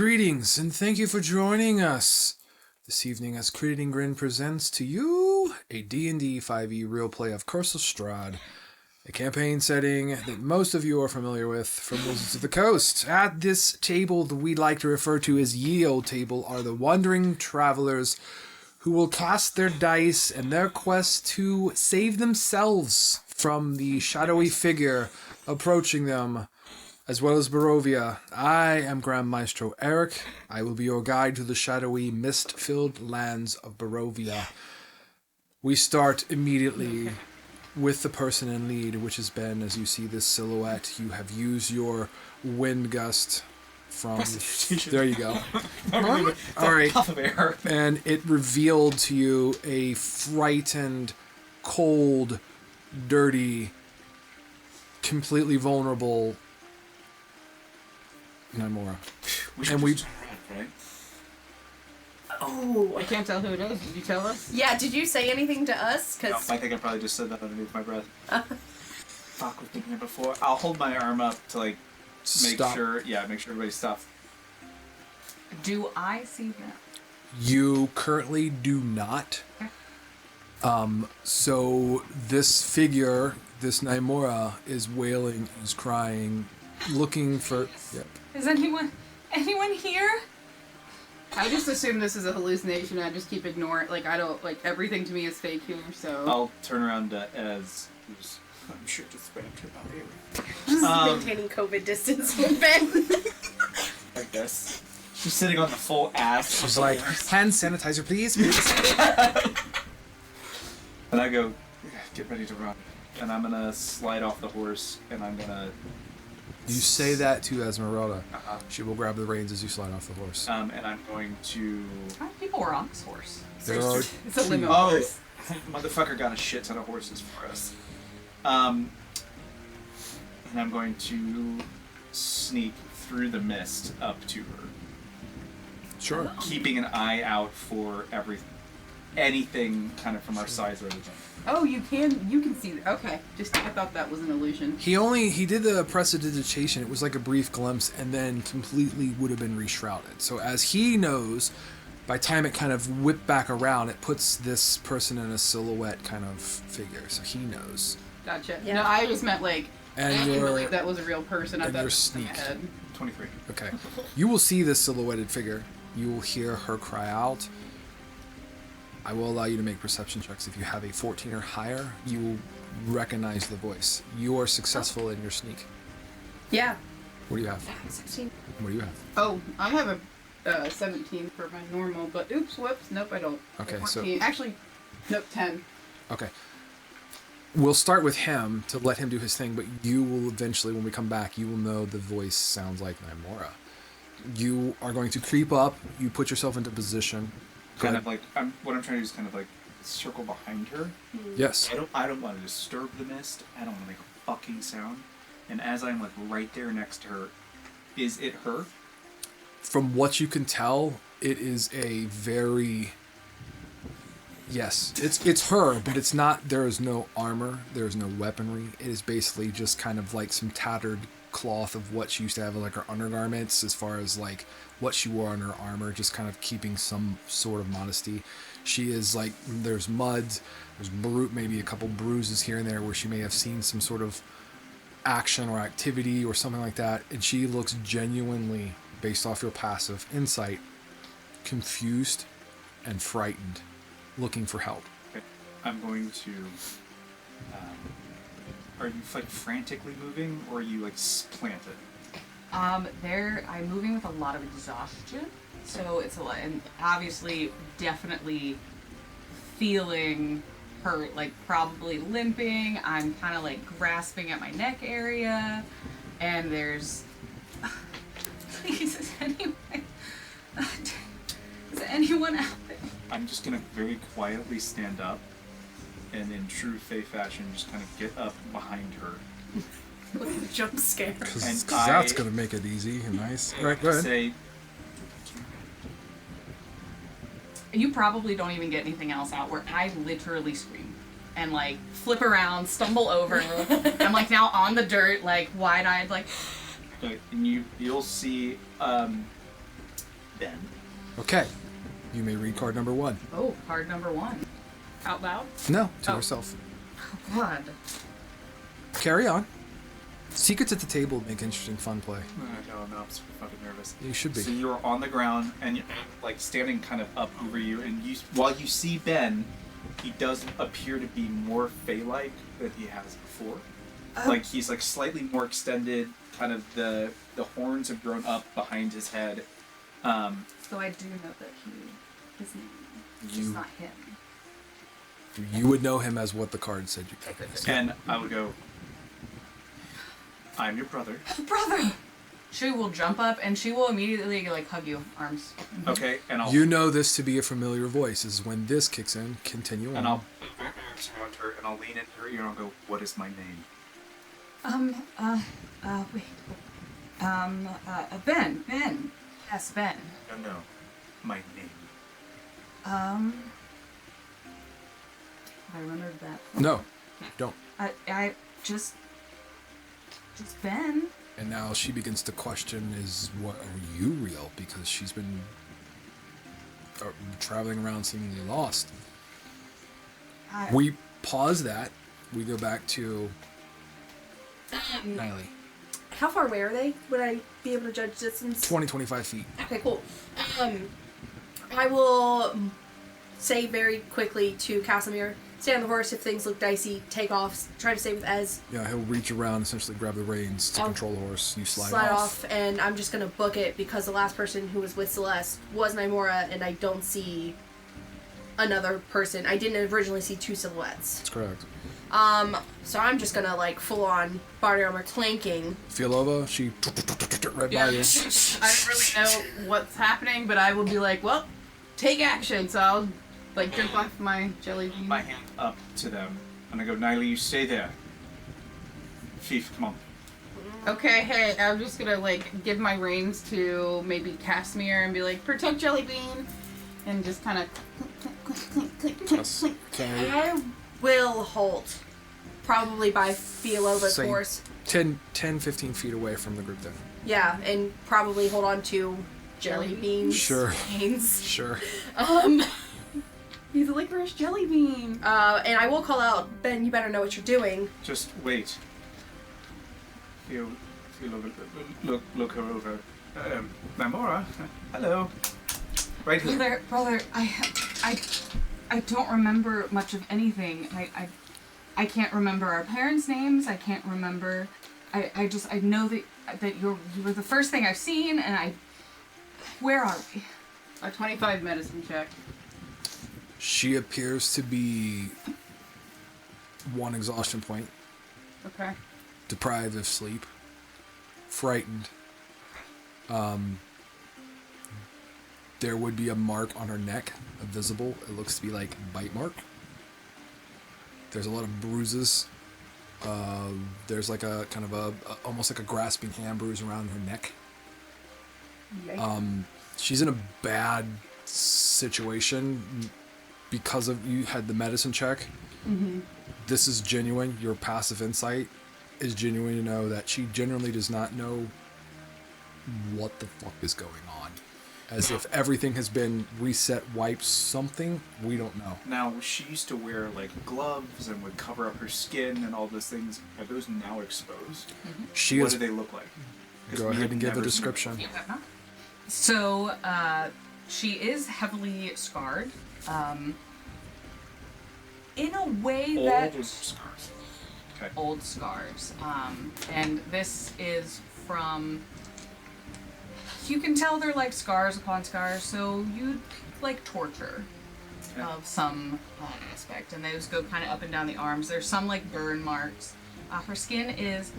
Greetings, and thank you for joining us this evening as Crit Eating Grin presents to you a D&D 5e real play of Curse of Strahd, a campaign setting that most of you are familiar with from Wizards of the Coast. At this table that we like to refer to as Ye Old Table are the wandering travelers who will cast their dice in their quest to save themselves from the shadowy figure approaching them, as well as Barovia. I am Grin Master Eric. I will be your guide to the shadowy, mist-filled lands of Barovia. We start immediately with the person in lead, which has been, as you see this silhouette, you have used your wind gust from... There you go. All right. And it revealed to you a frightened, cold, dirty, completely vulnerable Namora. Right? Oh, I can't tell who it is. Did you tell us? Yeah, did you say anything to us? No, I think I probably just said that underneath my breath. Fuck, we've been here before. I'll hold my arm up to make sure everybody stops. Do I see that? You currently do not. So this figure, this Namora, is wailing, is crying, looking for... Yep. Is anyone here? I just assume this is a hallucination. I just keep ignoring. I don't everything to me is fake here. So I'll turn around to Ez, who's I'm sure just ran to about Just maintaining COVID distance with Ben. I guess she's sitting on the full ass. She's like, hand sanitizer, please. And I go, get ready to run. And I'm gonna slide off the horse, and I'm gonna. You say that to Esmeralda. Uh-huh. She will grab the reins as you slide off the horse. And I'm going to. How many people were on this horse? There are It's a limo Oh, horse. motherfucker got a shit ton of horses for us. And I'm going to sneak through the mist up to her. Sure. Keeping an eye out for anything kind of from our sides or anything. Oh, you can see. Okay, I thought that was an illusion. He did the prestidigitation. It was like a brief glimpse, and then completely would have been reshrouded. So as he knows, by the time it kind of whipped back around, it puts this person in a silhouette kind of figure. So he knows. Gotcha. Yeah. No, I just meant And I didn't you're- believe that was a real person. I and thought it you're was in my sneaked. head. 23. Okay. You will see this silhouetted figure. You will hear her cry out. I will allow you to make perception checks. If you have a 14 or higher, you will recognize the voice. You are successful in your sneak. Yeah. What do you have? 16. What do you have? Oh, I have a 17 for my normal, but oops, whoops, nope, I don't. Okay, 14. Actually, nope, 10. Okay. We'll start with him to let him do his thing, but you will eventually, when we come back, you will know the voice sounds like Namora. You are going to creep up. You put yourself into position. Kind of what I'm trying to do is kind of circle behind her. Yes. I don't want to disturb the mist. I don't want to make a fucking sound. And as I'm right there next to her, is it her? From what you can tell, it is a very... Yes, it's her, but it's not... There is no armor. There is no weaponry. It is basically just kind of some tattered cloth of what she used to have her undergarments, as far as what she wore on her armor, just kind of keeping some sort of modesty. She is there's mud, there's maybe a couple bruises here and there where she may have seen some sort of action or activity or something like that, and she looks genuinely, based off your passive insight, confused and frightened, looking for help. Okay. I'm going to... are you frantically moving, or are you planted? I'm moving with a lot of exhaustion, so it's a lot, and obviously, definitely feeling hurt, probably limping. I'm kind of grasping at my neck area, and there's. Please, is anyone out there? I'm just gonna very quietly stand up, and in true Fae fashion, just kind of get up behind her. With a jump scare. Because that's going to make it easy and nice. Right, go ahead. Say, You probably don't even get anything else out where I literally scream and flip around, stumble over. I'm now on the dirt, wide-eyed, and you'll see Ben. Okay. You may read card number 1. Oh, card number 1. Out loud. No, to Oh. herself. Oh, God. Carry on. Secrets at the table make interesting fun play. No, I'm super fucking nervous. You should be. So you're on the ground and you're like standing kind of up over you, and while you see Ben, he does appear to be more Fey-like than he has before. Like he's like slightly more extended. Kind of the horns have grown up behind his head. So I do know that his name is just not him. You would know him as what the card said you could. And I would go, I'm your brother. Brother! She will jump up and she will immediately like hug you, arms. Okay, and I'll You know this to be a familiar voice. This is when this kicks in. Continue on. and I'll surround her and I'll lean into her ear and I'll go, what is my name? Wait. Ben. Yes, Ben. No, my name. I remembered that. No, don't. I just Ben. And now she begins to question, what are you real? Because she's been traveling around seemingly lost. We pause that. We go back to Niley. How far away are they? Would I be able to judge distance? 20, 25 feet. Okay, cool. I will say very quickly to Casimir, stay on the horse if things look dicey, take off, try to stay with Ez. Yeah, he'll reach around, essentially grab the reins to control the horse. You slide off, and I'm just going to book it because the last person who was with Celeste was Nymora, and I don't see another person. I didn't originally see two silhouettes. That's correct. So I'm just going to, like, full-on body armor clanking. Fialova, she right by you. I don't really know what's happening, but I will be like, well, take action. So I'll like jump off my jelly bean. My hand up to them and I go, Niley, you stay there. Fief, come on. Okay, hey, I'm just gonna like give my reins to maybe Casimir and be like, protect Jellybean, and just kind of Yes. Okay. I will halt, probably by Fialova's Say horse. 10, 15 feet away from the group then. Yeah, and probably hold on to jelly beans. Sure. Beans. Sure. he's a licorice Jellybean. And I will call out, Ben, you better know what you're doing. Just wait. Look her over. Nymora, hello. Right here. Brother, I don't remember much of anything. I can't remember our parents' names. I can't remember. I know that you were the first thing I've seen, and where are we? A 25 medicine check. She appears to be 1 exhaustion point, Okay. deprived of sleep, frightened. There would be a mark on her neck, visible. It looks to be like a bite mark. There's a lot of bruises. There's like a kind of almost like a grasping hand bruise around her neck. She's in a bad situation because of you had the medicine check. Mm-hmm. This is genuine. Your passive insight is genuine to know that she generally does not know what the fuck is going on. As if everything has been reset, wiped, something. We don't know. Now, she used to wear like gloves and would cover up her skin and all those things. Are those now exposed? She What is. do they look like? 'Cause Go we ahead have and give a never seen description. So, she is heavily scarred. In a way them. that... Old scars. Okay. Old scars. And this is from... You can tell they're like scars upon scars, so you'd like torture Okay. of some aspect. And those go kind of up and down the arms. There's some like burn marks. Her skin is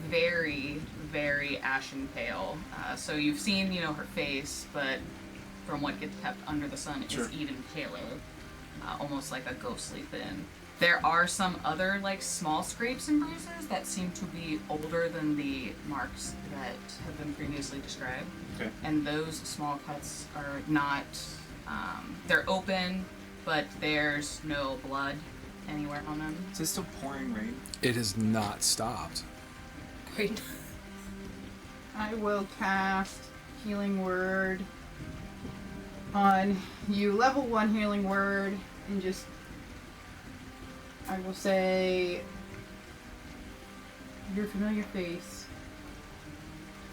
very, very ashen pale. So you've seen, her face, but from what gets kept under the sun, Sure. it's even paler. Almost like a ghostly thin. There are some other like small scrapes and bruises that seem to be older than the marks that have been previously described. Okay. And those small cuts are not, they're open, but there's no blood anywhere on them. Is it still pouring rain? It has not stopped. Great. I will cast Healing Word on you level 1 healing word and just, I will say, your familiar face.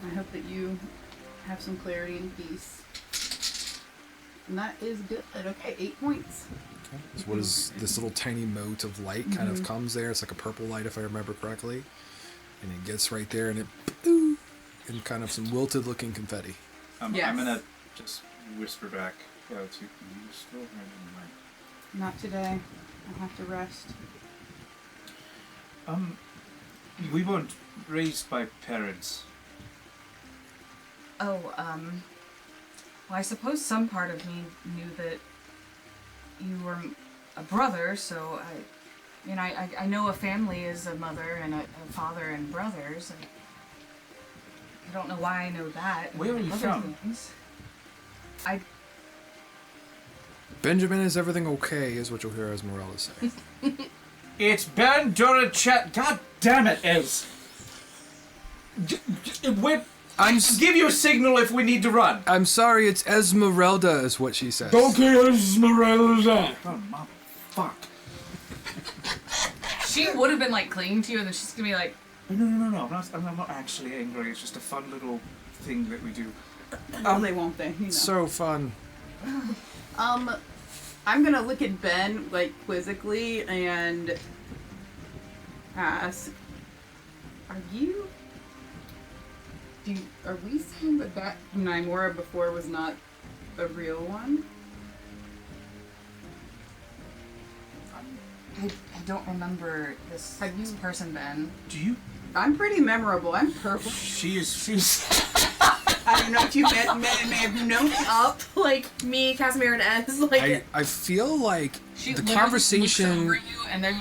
I hope that you have some clarity and peace. And that is good. Okay, 8 points. Okay. So what is this little tiny mote of light kind of comes there? It's like a purple light, if I remember correctly. And it gets right there, and it, and kind of some wilted looking confetti. Yes. I'm gonna just whisper back to you. Still right. Not today. I have to rest. We weren't raised by parents. Oh, well, I suppose some part of me knew that you were a brother, so I know a family is a mother and a father and brothers. I don't know why I know that. Where are you Other from? things. Benjamin, is everything okay? Is what you'll hear Esmeralda say. It's Ben Durachet. God damn it, Ez. Give you a signal if we need to run. I'm sorry, it's Esmeralda, is what she says. Okay, Esmeralda. Oh, mom, fuck. She would have been like clinging to you, and then she's gonna be like, No. I'm not actually angry. It's just a fun little thing that we do. They won't they? You know. So fun. I'm gonna look at Ben, like, quizzically and ask, are we saying that Nymora before was not a real one? I don't remember this person, Ben. Do you? I'm pretty memorable. I'm purple. She's. I don't know if you may have known me. Up like me, Casimir, and Ez. Like I feel like She the literally conversation. looks over you, and it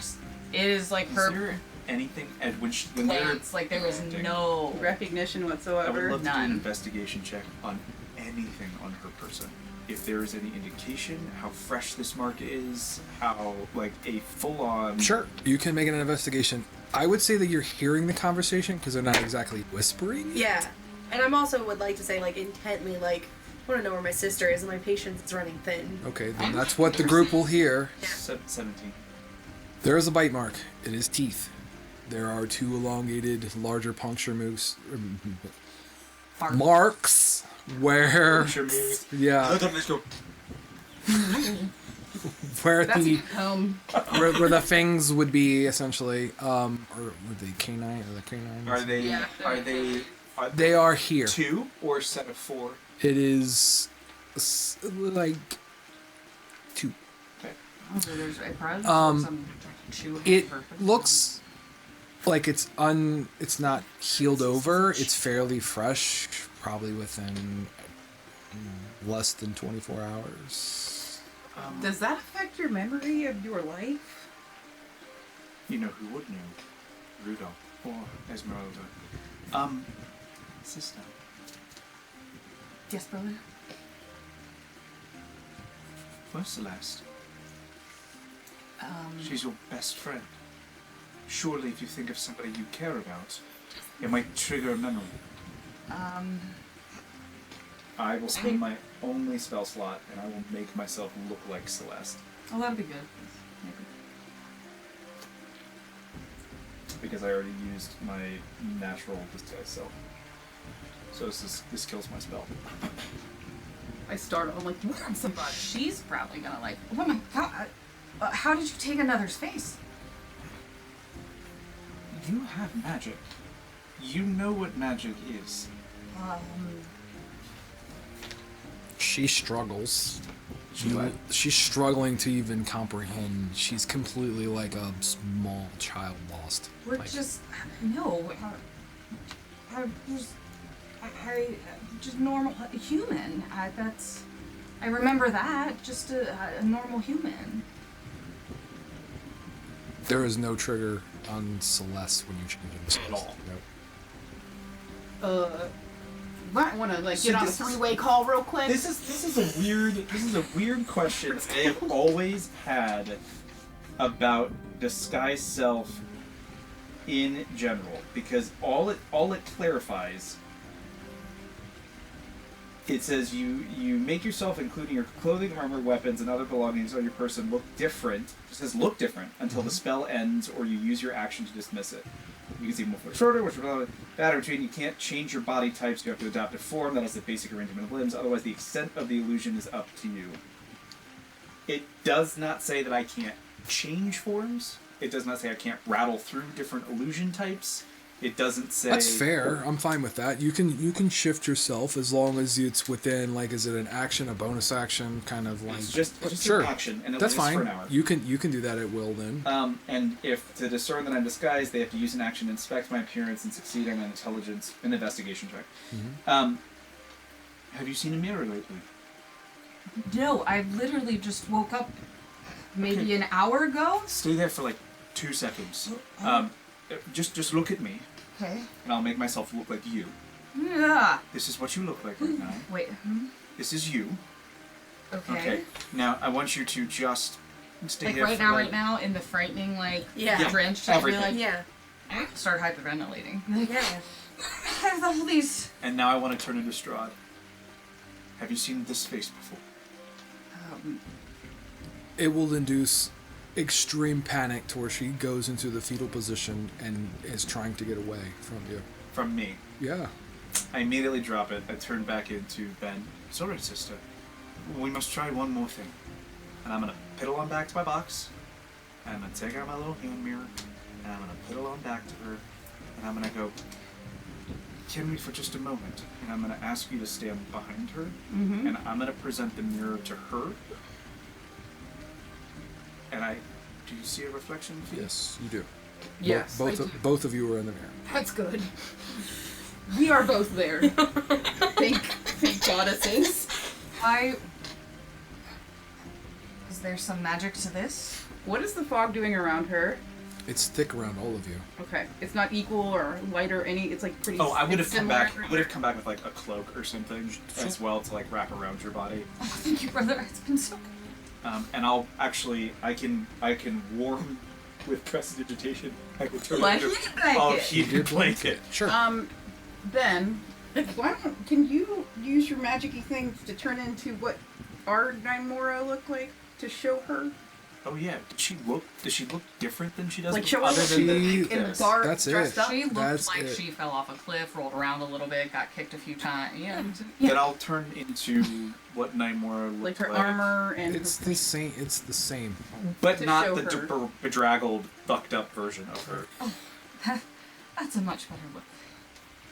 is like Is her there anything when they're glance, like there was no. Recognition I would whatsoever. love to do an None. investigation check on anything on her person. If there is any indication how fresh this mark is, how like a full-on. Sure, you can make an investigation. I would say that you're hearing the conversation because they're not exactly whispering. yeah, and I'm also would like to say like intently like I want to know where my sister is and my patience is running thin. Okay, then that's what the group will hear. 17. There is a bite mark. It is teeth. There are 2 elongated, larger puncture marks where. Puncture moves. Yeah. Let's go. Where That's the home. where the fangs would be essentially, or with the canine or the canines. Are they? Yeah. They are here. 2 or a set of 4? It is like 2. Okay. Oh, so there's a probably some chew It purpose. looks like it's not healed over. It's fairly fresh, probably within less than 24 hours. Does that affect your memory of your life? You know who would know? Rudolph or Esmeralda. Sister. Yes, brother. Where's Celeste? She's your best friend. Surely if you think of somebody you care about, it might trigger a memory. I will spend my only spell slot and I will make myself look like Celeste. Oh, that'd be good. Maybe. Because I already used my natural disguise self. So this kills my spell. I startle. I'm like, where's somebody? She's probably gonna like. Oh my god! How did you take another's face? You have magic. You know what magic is. She struggles. She what? She's struggling to even comprehend. She's completely like a small child lost. We're Like, just no. I just normal human. I remember that. Just a normal human. there is no trigger on Celeste when you change it At all. Nope. Might want to like So get on a this is- three-way call real quick. This is a weird question I have always had about disguise self in general, because all it clarifies It says you make yourself, including your clothing, armor, weapons, and other belongings on your person, look different. It says look different until the spell ends or you use your action to dismiss it. You can see move shorter, which will bad or between. You can't change your body types. You have to adapt a form that has the basic arrangement of limbs. Otherwise, the extent of the illusion is up to you. It does not say that I can't change forms. It does not say I can't rattle through different illusion types. It doesn't say... That's fair. I'm fine with that. You can shift yourself as long as it's within, like, is it an action, a bonus action, kind of like... It's just sure. an action, and it That's lasts fine. for an hour. You can do that at will then. And if to discern that I'm disguised, they have to use an action to inspect my appearance and succeed on an investigation check. Mm-hmm. Have you seen a mirror lately? No, I literally just woke up maybe an hour ago. Stay there for like 2 seconds. Just look at me, Okay. and I'll make myself look like you. Yeah. This is what you look like right now. Wait. This is you. Okay. Now I want you to just stay Like here right for now, like, right now, in the frightening, like, Yeah. drenched, I'd be Everything. like, Yeah. start hyperventilating. Like, Yeah. I have all these. And now I want to turn into Strahd. Have you seen this face before? It will induce extreme panic to where she goes into the fetal position and is trying to get away from you. From me. Yeah. I immediately drop it. I turn back into Ben. Sorry, sister. We must try one more thing. And I'm gonna piddle on back to my box. And I'm gonna take out my little hand mirror. And I'm gonna piddle on back to her. And I'm gonna go, can we for just a moment? And I'm gonna ask you to stand behind her. Mm-hmm. And I'm gonna present the mirror to her. And do you see a reflection? Fee? Yes, you do. Yes, I do. Both of you are in the mirror. That's good. We are both there. Thank goddesses. Is there some magic to this? What is the fog doing around her? It's thick around all of you. Okay, it's not equal or light or any. It's like pretty. Oh, I would it's have come similar back. everywhere. Would have come back with like a cloak or something as well to like wrap around your body. Oh, thank you, brother. It's been so good. And I'll actually, I can warm with prestidigitation. I can turn Like into a blanket. a heated blanket. Sure. Ben, can you use your magic-y things to turn into what our Nymora look like to show her? Oh yeah, does she look different than she does? Like show her other what than she the in the this? dark, That's dressed it. up? She looked That's like it. she fell off a cliff, rolled around a little bit, got kicked a few times. Yeah. Then I'll turn into what Nymora looks Like her armor and It's her the same. It's the same. but to not show the her. bedraggled, fucked up version of her. That's a much better look.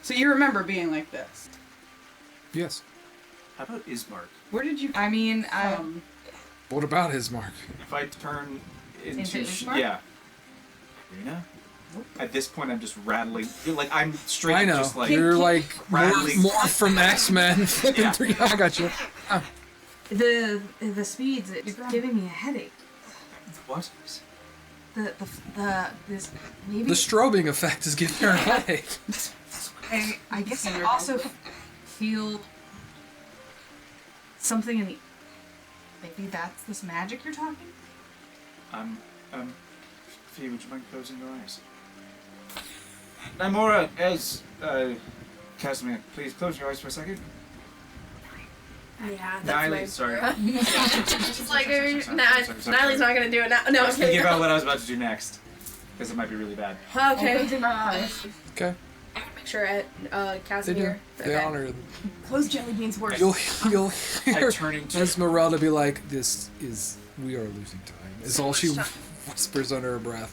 So you remember being like this? Yes. How about Ismark? Where did you I mean, What about his mark? If I turn Into into Ismark? yeah, Rena. At this point, I'm just rattling. Like I'm straight. I know. Just like You're like rattling. more from X-Men. Flipping Yeah. through. I got you. the speeds, it's giving me a headache. What? This maybe The strobing effect is giving her a headache. I guess I also feel something in the. Maybe that's this magic you're talking. Fee, would you mind closing your eyes? Nymora, Casimir, please close your eyes for a second. Yeah, that's Niley, my... sorry. Just like, Sorry. Niley's not gonna do it now. No, I I'm was thinking kidding. about what I was about to do next. Because it might be really bad. Okay. Open my eyes. Okay. Make sure at They do. Casimir. They Okay. honor. Close jelly beans worse. You'll hear I turn into Esmeralda be like, we are losing time. Is all she much whispers under her breath.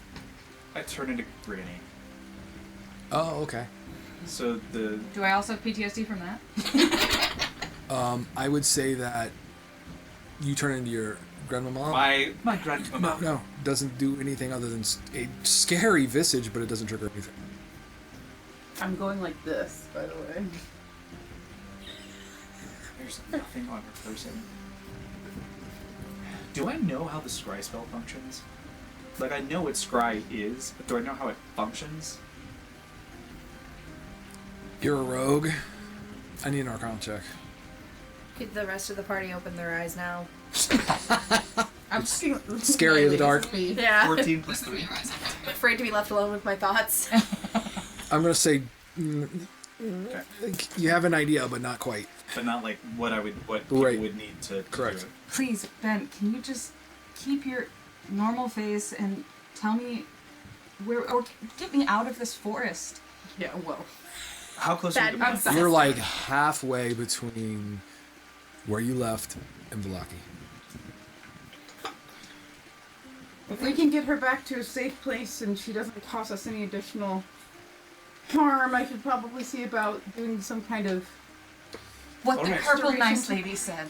I turn into Granny. Oh, okay. So the Do I also have PTSD from that? I would say that you turn into your grandmama. my grandmama. No, doesn't do anything other than a scary visage, but it doesn't trigger anything. I'm going like this, by the way. There's nothing on her person. Do I know how the scry spell functions? Like I know what scry is, but do I know how it functions? You're a rogue. I need an Arcana check. Could the rest of the party open their eyes now? I'm just gonna, Scary in the dark. Yeah. 14 plus 3. I'm afraid to be left alone with my thoughts. I'm gonna say Okay. you have an idea, but not quite. but not like what people Right. would need to Correct. do it. Please, Ben, can you just keep your normal face and tell me where, or get me out of this forest? Yeah, well. How close Bad are you? news. You're like halfway between where you left and Velaki. If we can get her back to a safe place and she doesn't cause us any additional harm, I should probably see about doing some kind of... What the Alright. purple nice Restoration. lady said.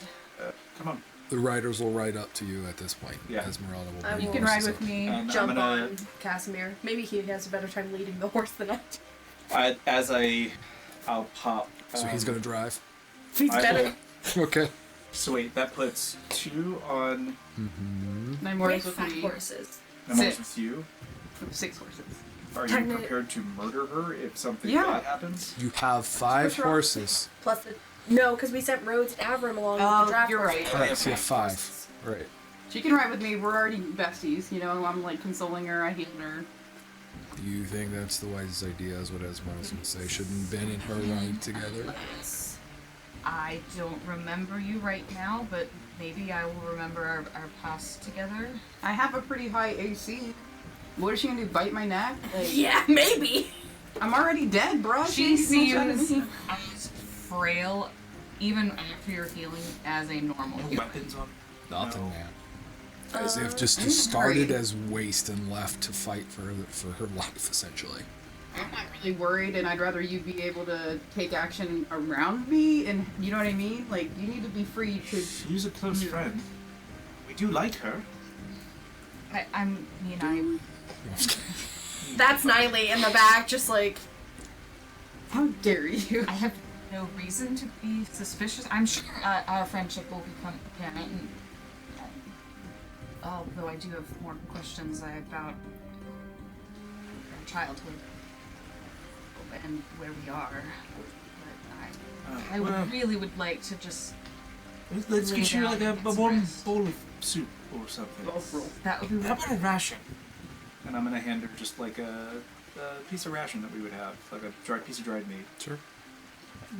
Come on. The riders will ride up to you at this point. Yeah. Esmeralda will I bring You will can ride horses with up. me. And Jump I'm gonna, on Casimir. Maybe he has a better time leading the horse than I do. I'll pop. So he's gonna drive. He's I- better. Okay. So wait, that puts 2 on. Nine We more have with 5 me. horses. I'm Six. with you. 6 horses. Are you Techni- prepared to murder her if something Yeah. bad happens? You have 5 Push her off. horses. Plus the... No, because we sent Rhodes and Avram along with Oh, the draft you're horses. right. Correct. So you have 5. Right. She can ride with me. We're already besties, you know. I'm like consoling her. I healed her. Do you think that's the wisest idea? Is what Esmeralda was gonna say. Shouldn't Ben and her ride together? I don't remember you right now, but maybe I will remember our past together. I have a pretty high AC. What is she gonna do? Bite my neck? Like, Yeah, maybe. I'm already dead, bro. She ain't no shot at seems me. as frail, even after your healing, as a normal human. Weapons on. Nothing, No. man. As if just I'm started worried. as waste and left to fight for her life, essentially. I'm not really worried, and I'd rather you be able to take action around me, and you know what I mean? Like, you need to be free to... She's a close friend. We do like her. I mean, That's Niley in the back, just like... How dare you? I have no reason to be suspicious. I'm sure our friendship will become apparent. And, although I do have more questions about our childhood and where we are. But I well, really would like to just. let's lay get you down like and a get some warm rest. bowl of soup or something. That would be How about a ration? And I'm gonna hand her just like a piece of ration that we would have, like a piece of dried meat. Sure.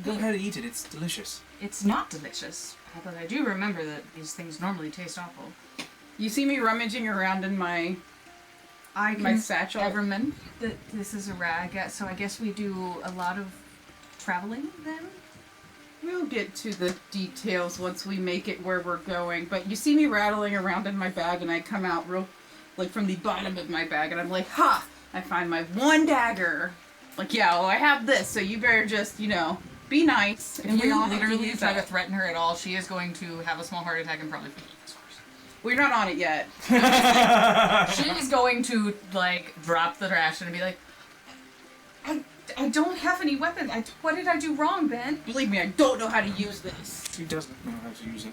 Go ahead and eat it. It's delicious. It's not delicious, but I do remember that these things normally taste awful. You see me rummaging around in my... I My can satchel. Everman that this is a rag, so I guess we do a lot of traveling then. We'll get to the details once we make it where we're going, but you see me rattling around in my bag, and I come out real... like from the bottom of my bag, and I'm like, ha! I find my one dagger. Like, yeah, well, I have this, so you better just, you know, be nice. If And we you all have to literally use try to that. threaten her at all, she is going to have a small heart attack and probably fall off this horse. We're not on it yet. She is going to like drop the ration and be like, I don't have any weapons. What did I do wrong, Ben? Believe me, I don't know how to use this. She doesn't know how to use it.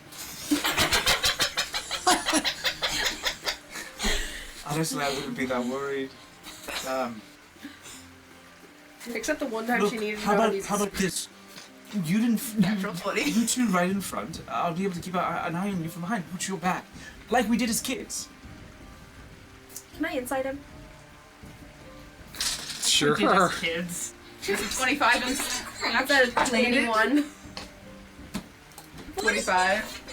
Honestly, I wouldn't be that worried. Except the one time Look, she needed to how know about these. how about this? You didn't. Natural 20. You two right in front. I'll be able to keep an eye on you from behind. Put your back, like we did as kids. Can I inside him? Sure. We did as kids. She's a 25 and That's a 21. 25.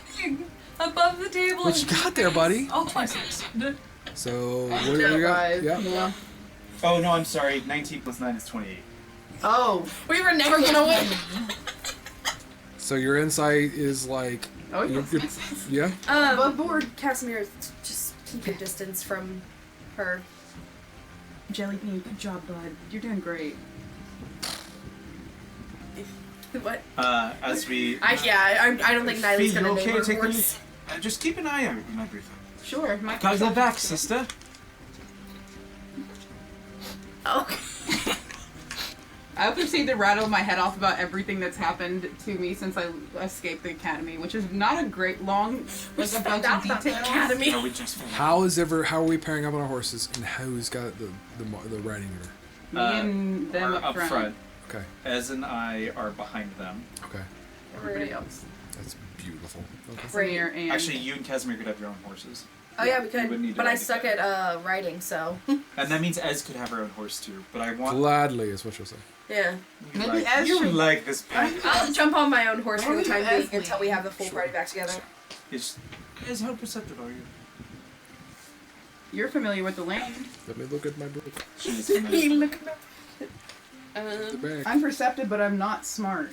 Above the table. What you got there, buddy? Oh, 26. So what do you got? 25. Yeah. Yeah. Oh no, I'm sorry. 19 plus 9 is 28. Oh. We were never gonna win. So your insight is like. Oh, you're- yes. you're- yeah. Above board. Casimir, just keep your distance from her. Jelly bean, good job, bud. You're doing great. What? As we. I don't think Niley's Fee, gonna you name okay? her Take a horse. look. Just keep an eye out on everything. Sure. My Got your back, sister. Oh. I hope you see the rattle my head off about everything that's happened to me since I escaped the academy, which is not a great long like a bunch of details. Academy. Are we just? How are we pairing up on our horses, and who's got the riding order? Me and them We're up front. Okay. Ez and I are behind them. Okay. Everybody else. That's beautiful. Okay. Samir and Actually, you and Casimir could have your own horses. Oh yeah, we would need could. to But I ride suck together. at riding, so And that means Ez could have her own horse too. But I want Gladly is what you'll say. yeah. Maybe Ez you should- like this pack. I'll jump on my own horse for the Maybe time Ez being until we have the full Sure. party back together. Is Ez, how perceptive are you? You're familiar with the land. Let me look at my book. She's You familiar. look The at bag. I'm perceptive, but I'm not smart.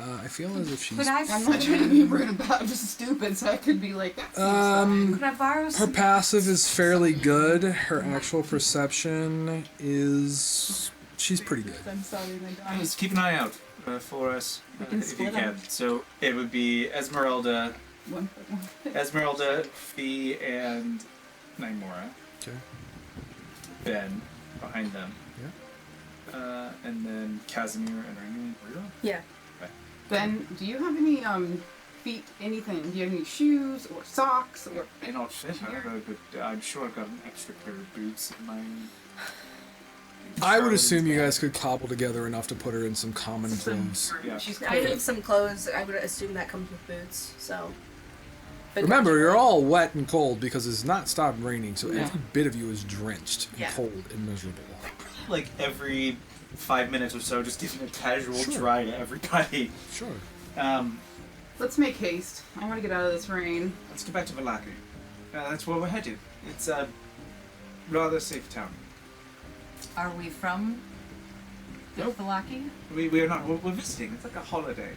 I feel as if she's. Could I? I'm not trying to be rude about. I'm just stupid, so I could be like. That seems Could I borrow Her some? passive is fairly good. Her actual perception is. She's pretty good. I'm sorry, my dog. Just keep an eye out for us can if you split can. up. So it would be Esmeralda, One. Fee, and Nymora. Okay. Ben behind them. And then Casimir and are you in Rita? Yeah. Ben, do you have any feet? Anything? Do you have any shoes or socks or? May not fit her, but I'm sure I've got an extra pair of boots in my. I would assume you guys could cobble together enough to put her in some common clothes. Yeah. She's I cold. need some clothes. I would assume that comes with boots. So. But Remember, you're all wet and cold because it's not stopped raining, so Yeah. every bit of you is drenched and Yeah. cold and miserable. Like every 5 minutes or so, just giving a casual Sure. dry to everybody. Sure. Let's make haste. I want to get out of this rain. Let's get back to Valaki. That's where we're headed. It's a rather safe town. Are we from Nope. Valaki? We are not. We're visiting. It's like a holiday.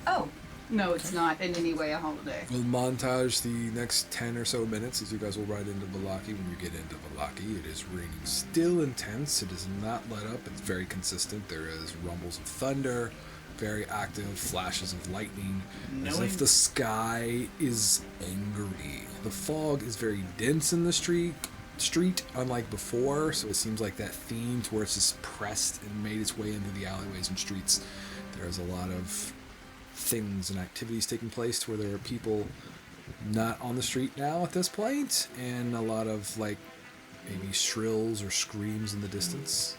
Oh, No, it's not in any way a holiday. We'll montage the next 10 or so minutes as you guys will ride into Valaki. When you get into Valaki, it is raining still intense. It is not let up. It's very consistent. There is rumbles of thunder, very active flashes of lightning, as if the sky is angry. The fog is very dense in the street, unlike before, so it seems like that theme to where it's just pressed and made its way into the alleyways and streets. There's a lot of things and activities taking place to where there are people not on the street now at this point, and a lot of like maybe shrills or screams in the distance.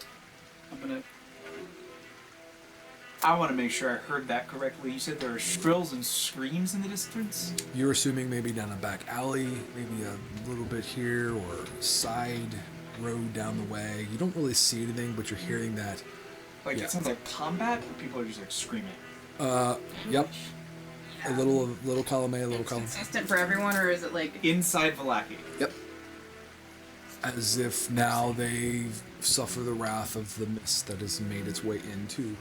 I want to make sure I heard that correctly. You said there are shrills and screams in the distance? You're assuming maybe down a back alley, maybe a little bit here, or side road down the way. You don't really see anything, but you're hearing that. Like, Yeah. it sounds like combat, or people are just like screaming? Yep. A little column A, a little column. Consistent for everyone, or is it like? Inside Valaki. Yep. As if now they suffer the wrath of the mist that has made its way into.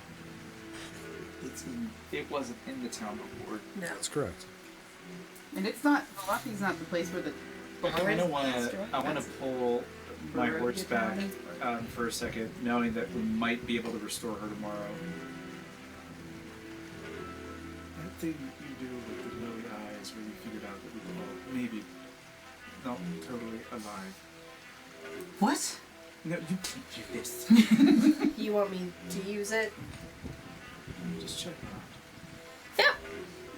It wasn't in the town before. No. That's correct. And it's not. Malaki's not the place where the. I kind of want to. I want to pull my Barovia horse back town. for a second, knowing that we might be able to restore her tomorrow. That thing you do with the glowy eyes, where you figured out that we were all maybe not totally alive. what? No, you can't do this. You want me to use it? Just check it out. Yep.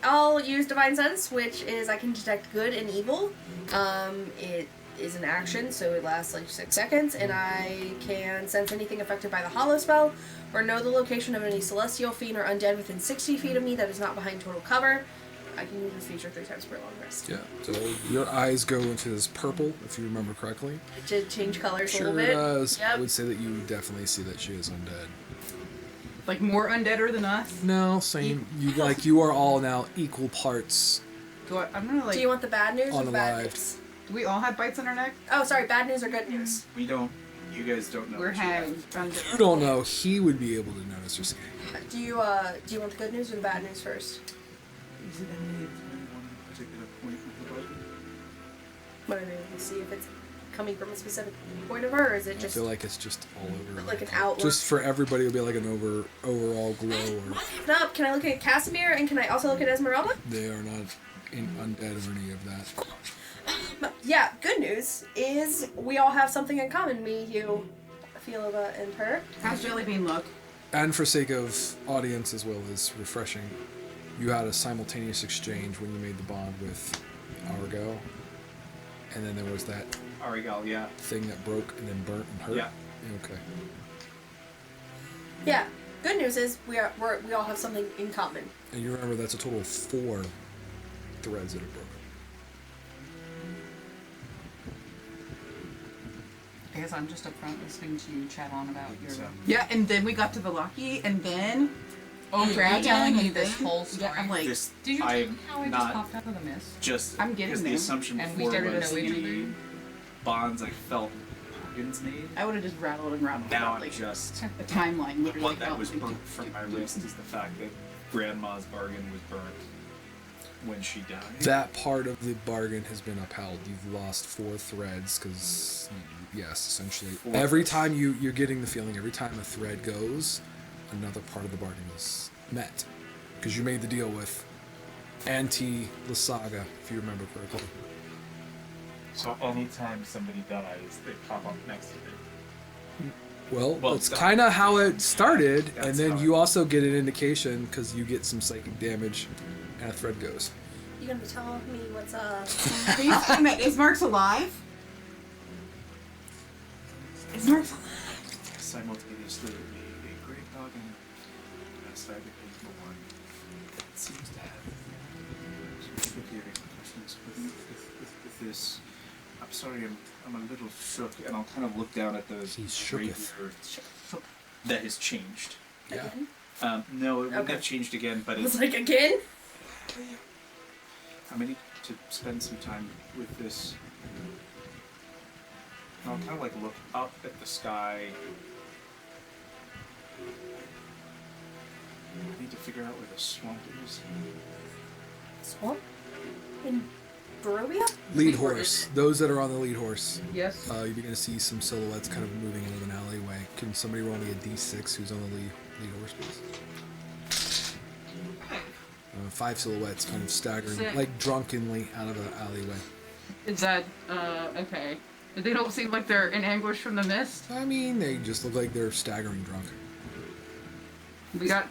I'll use Divine Sense, which is I can detect good and evil. It is an action, so it lasts like 6 seconds, and I can sense anything affected by the Hollow spell, or know the location of any celestial fiend or undead within 60 feet of me that is not behind total cover. I can use this feature 3 times per long rest. Yeah. So your eyes go into this purple, if you remember correctly. It did change colors a Sure little it bit. does. I Yep. would say that you definitely see that she is undead. Like more undeader than us? No, same. You are all now equal parts. I'm gonna like. Do you want the bad news or the bad Unalived. news? Do we all have bites on our neck? Oh, sorry, bad news or good news? We don't. You guys don't know. We're what you have. having You don't know. He would be able to notice or see. Do you want the good news or the bad news first? Is it any one particular point of the body? What I mean, we'll see if it's coming from a specific point of her, or is it I just feel like it's just all over. like an outlook? Just for everybody, it'll be like an overall glow. Or No, can I look at Casimir and can I also look at Esmeralda? they are not undead or any of that. Yeah, good news is we all have something in common. Me, you, Philova, and her. How's Jellybean look? And for sake of audience as well as refreshing, you had a simultaneous exchange when you made the bond with Argo, and then there was that Arigal, yeah. thing that broke and then burnt and hurt. Yeah. Okay. Yeah, good news is we all have something in common. And you remember that's a total of 4 threads that are broken. I guess I'm just up front listening to you chat on about your. Yeah, and then we got to Velaki, and then Oh, Strahd you're telling me and this then- whole story. Yeah, I'm like, This, Did you tell me I'm how I just not popped out of the mist? just I'm getting because the there. assumption And we before started to was know each the other? bonds I felt bargains made. I would have just rattled and rattled. Now about, I'm like, just the timeline. Literally what that felt was like burnt from my wrist is the fact that Grandma's bargain was burnt when she died. That part of the bargain has been upheld. You've lost 4 threads because, yes, essentially, 4 every threads. time you're getting the feeling, every time a thread goes, another part of the bargain is met. Because you made the deal with Anti-Lasaga, if you remember correctly. So anytime somebody dies, they pop up next to it. Well, Well, that's that- kind of how it started, and That's then how you it- also get an indication because you get some psychic damage, and a thread goes. You gonna be telling me what's up? Are you saying that Ismark's alive? Ismark's alive. Simultaneously, a great bargain outside the painful one. It seems to have some tricky repercussions with this. I'm sorry, I'm a little shook, and I'll kind of look down at the He's shooketh. rapier that has changed. Yeah. Again? No, it wouldn't Okay. have changed again, but I was it's. like, again? I'm gonna need to spend some time with this. And I'll kind of like look up at the sky. I need to figure out where the swamp is. Swamp? In Barovia? Lead horse. Those that are on the lead horse. Yes. You're going to see some silhouettes kind of moving into an alleyway. Can somebody roll me a d6 who's on the lead horse, please? 5 silhouettes kind of staggering, Sick. like drunkenly out of an alleyway. Is that okay? They don't seem like they're in anguish from the mist. I mean, they just look like they're staggering drunk. We got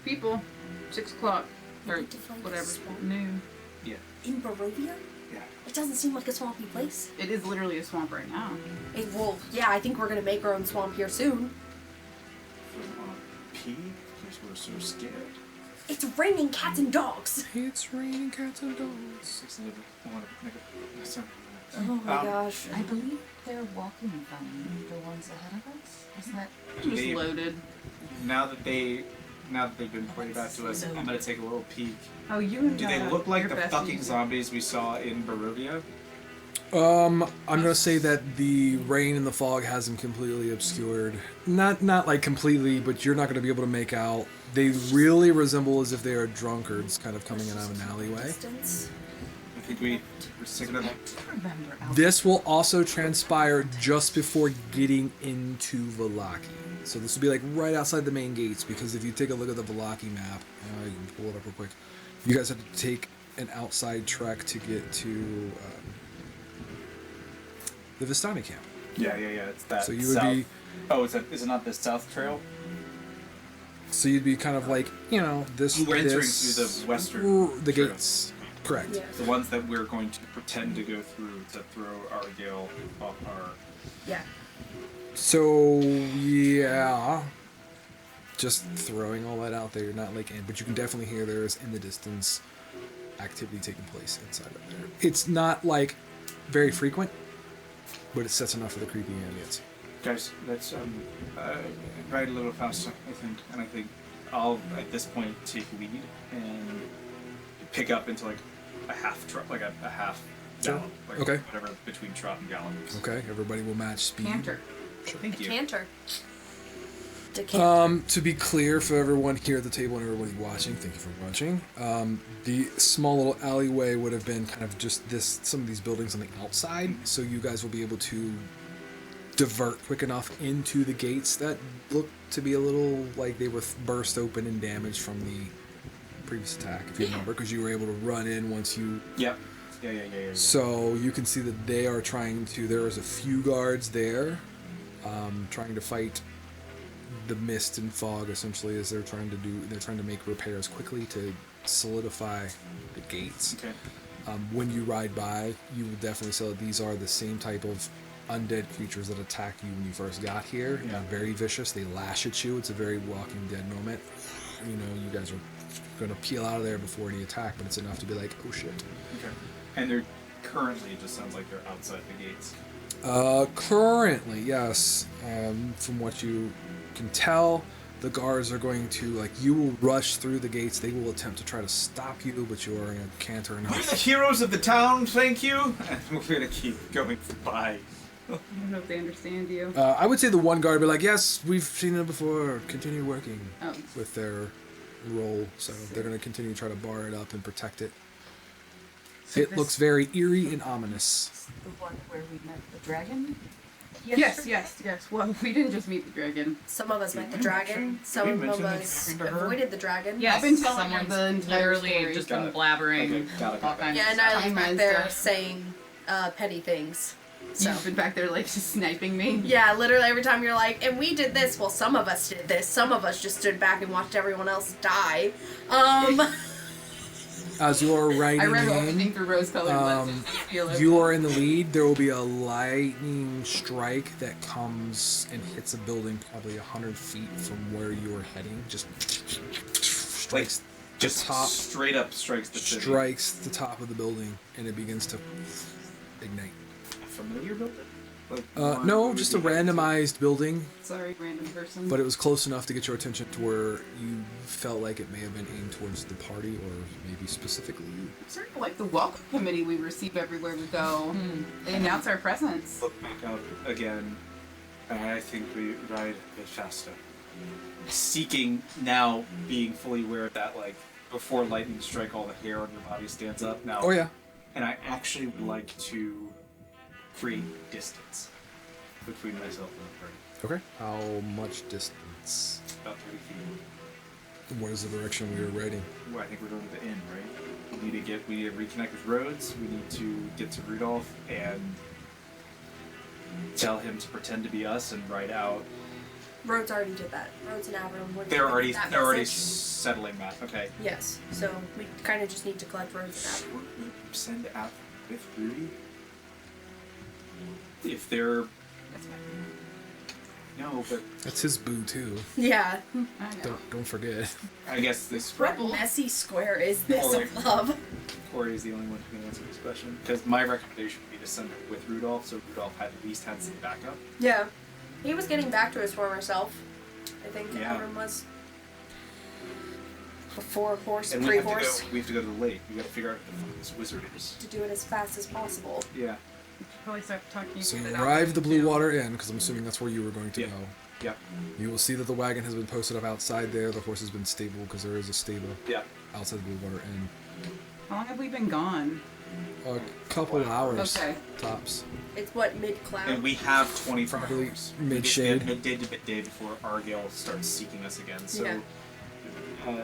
people. 6 o'clock or need to find whatever. a swamp. Noon. Yeah. In Barovia? Yeah. It doesn't seem like a swampy place. It is literally a swamp right now. Well, yeah, I think we're gonna make our own swamp here soon. From pee? Because we're so scared. It's raining cats and dogs. It's raining cats and dogs. It's a little bit. I want to make it. Listen. Oh my gosh. I believe they're walking from the ones ahead of us. Is that? Just They- loaded. Now that they've been pointed out to us, I'm gonna take a little peek. Oh, you and Do they look like your the besties. fucking zombies we saw in Barovia? I'm gonna say that the rain and the fog has them completely obscured. Not like completely, but you're not gonna be able to make out. They really resemble as if they are drunkards, kind of coming in out of an alleyway. Distance. I think we're sick of them. Remember Al- This will also transpire just before getting into Velaki. So this will be like right outside the main gates, because if you take a look at the Velaki map, you can pull it up real quick. You guys have to take an outside trek to get to the Vistani camp. Yeah. It's that. So you would south. be, Oh, is it not the south trail? so you'd be kind of like, this. We're entering this, through the western the trail. gates. Correct. Yeah. The ones that we're going to pretend to go through to throw our gale off our. Yeah. So yeah, just throwing all that out there. You're not like, but you can definitely hear there is in the distance activity taking place inside of there. It's not like very frequent, but it sets enough for the creepy ambience. Guys, let's ride a little faster, I think, and I think I'll at this point take lead and pick up into like a half trot, like a half Sure. gallop, like Okay. whatever between trot and gallop is. Okay, everybody will match speed. Canter. Thank you. Canter. Decanter. To be clear for everyone here at the table and everybody watching, thank you for watching. The small little alleyway would have been kind of just some of these buildings on the outside, so you guys will be able to divert quick enough into the gates that look to be a little like they were burst open and damaged from the previous attack, if you remember, because you were able to run in once you. Yep. Yeah. So you can see that they are trying to. There is a few guards there, trying to fight the mist and fog. Essentially, as they're trying to make repairs quickly to solidify the gates. Okay. When you ride by, you will definitely see that these are the same type of undead creatures that attacked you when you first got here. Yeah. They're very vicious. They lash at you. It's a very Walking Dead moment. You guys are going to peel out of there before any attack, but it's enough to be like, oh shit. Okay. And they're currently it just sounds like they're outside the gates. Currently, yes. From what you can tell, the guards are going to, like, you will rush through the gates. They will attempt to try to stop you, but you are in a canter We're the enough. heroes of the town, thank you! And we're gonna keep going by. I don't know if they understand you. I would say the one guard would be like, yes, we've seen it before. Continue working Oh. with their role. So they're going to continue to try to bar it up and protect it. It looks very eerie and ominous. The one where we met the dragon? Yes. Well, we didn't just meet the dragon. Some of us met the dragon. Some we of mention the us dragon to her? avoided the dragon. Yes, I've been telling her someone's the entire literally story. just Got been it. blabbering Okay, got it. all kinds Yeah, of and stuff. I was back Time there and stuff. saying petty things. So. You've been back there like just sniping me. Yeah, literally every time you're like, and we did this. Well, some of us did this. Some of us just stood back and watched everyone else die. As you are I riding read in, everything through rose-colored lenses. you are in the lead. There will be a lightning strike that comes and hits a building probably 100 feet from where you are heading. Just strikes Just top, straight up strikes the city. strikes the top of the building, and it begins to ignite. A familiar building? Like No, one just a we haven't randomized building, Sorry, random person. but it was close enough to get your attention to where you felt like it may have been aimed towards the party, or maybe specifically you. Sort of like the welcome committee we receive everywhere we go. They announce our presence. Look back up again. I think we ride a bit faster. Seeking now, being fully aware of that, like before lightning strike, all the hair on your body stands up now. Oh yeah. And I actually would like to create distance between myself and the party. Okay. How much distance? About 30 feet. What is the direction we are riding? Well, I think we're going to the inn, right? We need to reconnect with Rhodes. We need to get to Rudolph and tell him to pretend to be us and ride out. Rhodes already did that. Rhodes and Avram would They're already that they're already message. settling that. Okay. Yes, so we kind of just need to collect Rhodes and Avram. Send out with Rudy. If they're That's fine. no, but That's his boo too. Yeah. I know. Don't forget. I guess this What messy square is this Or- of love? Corey is the only one who can answer this question. Because my recommendation would be to send it with Rudolph, so Rudolph at least had some backup. Yeah. He was getting back to his former self. I think Yeah. Avram was. Before horse, And we pre-horse. have to go to the lake. We got to figure out who the fuck this wizard is. To do it as fast as possible. Yeah. Probably start talking. So you about arrive it at the Blue too. Water Inn, because I'm assuming that's where you were going to Yeah. go. Yeah. You will see that the wagon has been posted up outside there. The horse has been stabled, because there is a stable Yeah. outside the Blue Water Inn. How long have we been gone? A couple hours Okay. tops. It's what mid-cloud. And we have 24 Probably hours. mid-shade. We get Midday to midday before Argyle starts seeking us again. So Yeah.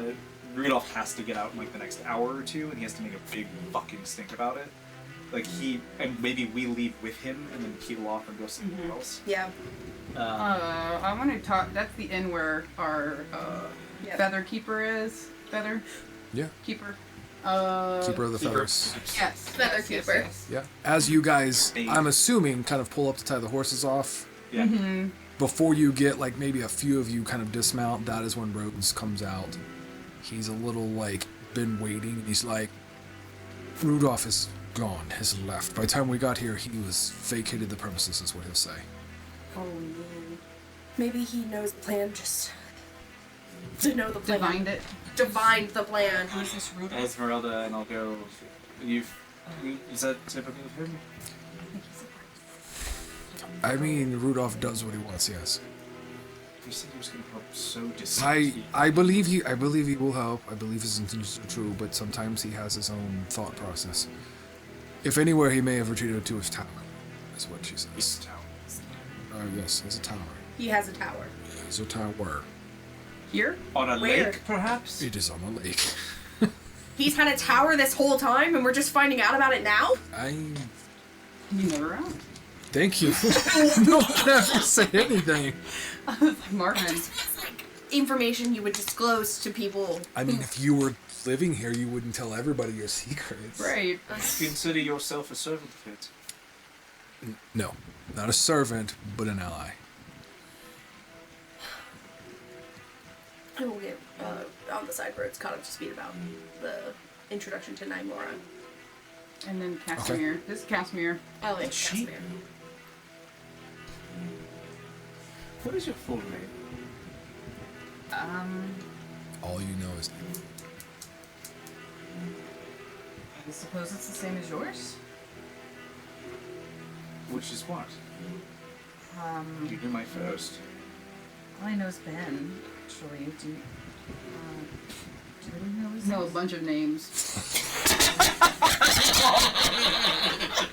Rudolph has to get out in like the next hour or two, and he has to make a big fucking stink about it. Like and maybe we leave with him and then peel off and go somewhere else. Yeah. I want to talk. That's the inn where our Yep. feather keeper is. Feather Yeah. keeper. Keeper of the Keeper. feathers. Yes. Feather yes, keeper. Yes, Yeah. As you guys, Hey. I'm assuming, kind of pull up to tie the horses off. Yeah. Mm-hmm. Before you get, like, maybe a few of you kind of dismount, that is when Rhodes comes out. He's a little, like, been waiting, and he's like, Rudolph is gone, has left. By the time we got here, he was vacated the premises, is what he'll say. Oh no. Maybe he knows the plan just to know the plan. Divined it. Divined the plan. Who's this Rudolph? Esmeralda, and I'll go. Is that typical of him? I mean, Rudolph does what he wants, yes. He said he was going to help so decisively. I believe he will help. I believe his intentions are true, but sometimes he has his own thought process. If anywhere, he may have retreated to his tower, is what she says. Yes, his tower. He has a tower. His tower. Here? On a Where? lake, perhaps? It is on the lake. He's had a tower this whole time, and we're just finding out about it now? I You never asked. thank you. No one ever said anything. Martin. It's like information you would disclose to people. I mean, if you were living here, you wouldn't tell everybody your secrets. Right. Consider yourself a servant of it. No, not a servant, but an ally. I will get on the side roads caught up to speed about the introduction to Naimora. And then Casimir. This is Casimir. Oh, it's She- Casimir. What is your full name? All you know is I suppose it's the same as yours. Which is what? You do my first. All I know is Ben. Actually, do you know his No, a name? bunch of names.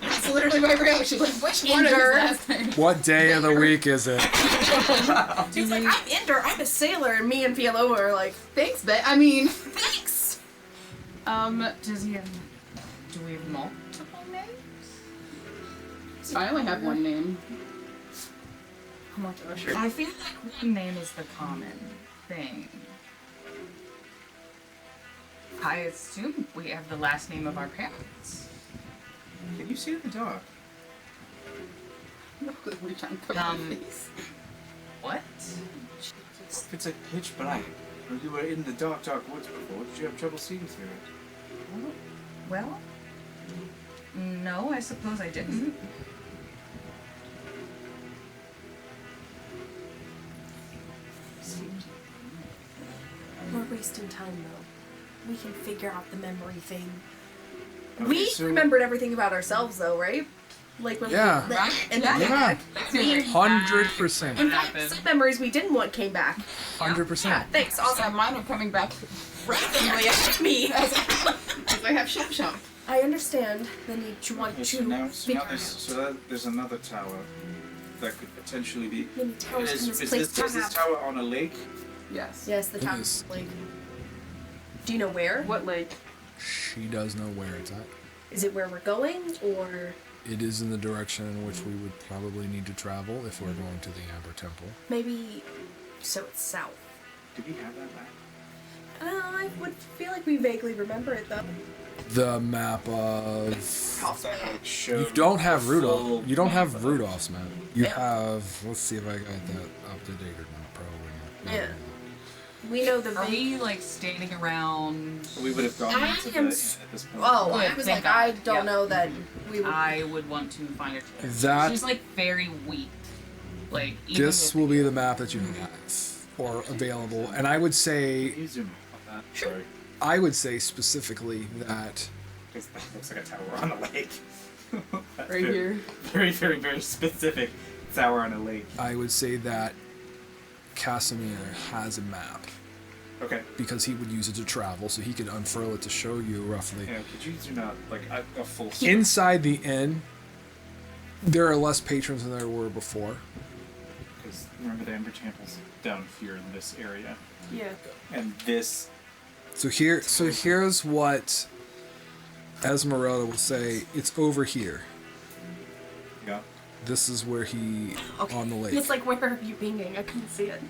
That's literally my reaction. Like, which one is his last name? what day of the week is it? He's like, I'm Ender, I'm a sailor, and me and Fialo are like, Thanks, Ben. I mean, thanks! Does he have? Do we have multiple names? I only have one name. I'm like, oh, sure. I feel like one name is the common thing. I assume we have the last name of our parents. Can you see in the dark? We're trying to cover Um, my face. What? If it's like pitch black, or you were in the dark woods before, did you have trouble seeing through it? Well, no, I suppose I didn't. We're wasting time, though. We can figure out the memory thing. Okay, We so- remembered everything about ourselves, though, right? Like when Yeah. we Right? and Yeah. Yeah. We, 100%. in fact, some memories we didn't want came back. 100%. Thanks, awesome. Mine are coming back randomly Me. as I have ship shock. I understand the need to want Okay, to so now figure it there's another tower that could potentially be. Many towers in this Is place this have. tower on a lake? Yes. Yes, the It tower. is. Like, do you know where? What lake? She does know where it's at. Is it where we're going, or It is in the direction in which we would probably need to travel if we're going to the Amber Temple. maybe so it's south? Do we have that map? I would feel like we vaguely remember it though. The map of. Show You don't have full Rudolph. You don't map have of it. Rudolph's map. You have. Let's see if I got that up to date or not. Probably not. Yeah. We know the Are vague. we like standing around? We would have gone I into the am inn s- at this point. Oh, Good, I was thank like, I God. don't Yeah. know that we would. I would want to find her. That- She's like very weak. Like even This with will be the map that you have or available, and I would say, Can you zoom on that? Sorry. I would say specifically that Because that looks like a tower on a lake. That's Right very, here. Very, very, very specific tower on a lake. I would say that Casimir has a map Okay. because he would use it to travel, so he could unfurl it to show you roughly. Yeah, could you zoom out like a full Inside the inn, there are less patrons than there were before. Because remember the Ember Temple's down here in this area. Yeah. And this So here's what Esmeralda will say. It's over here. yeah. This is where he on the lake. It's like, where are you pinging? I couldn't see it.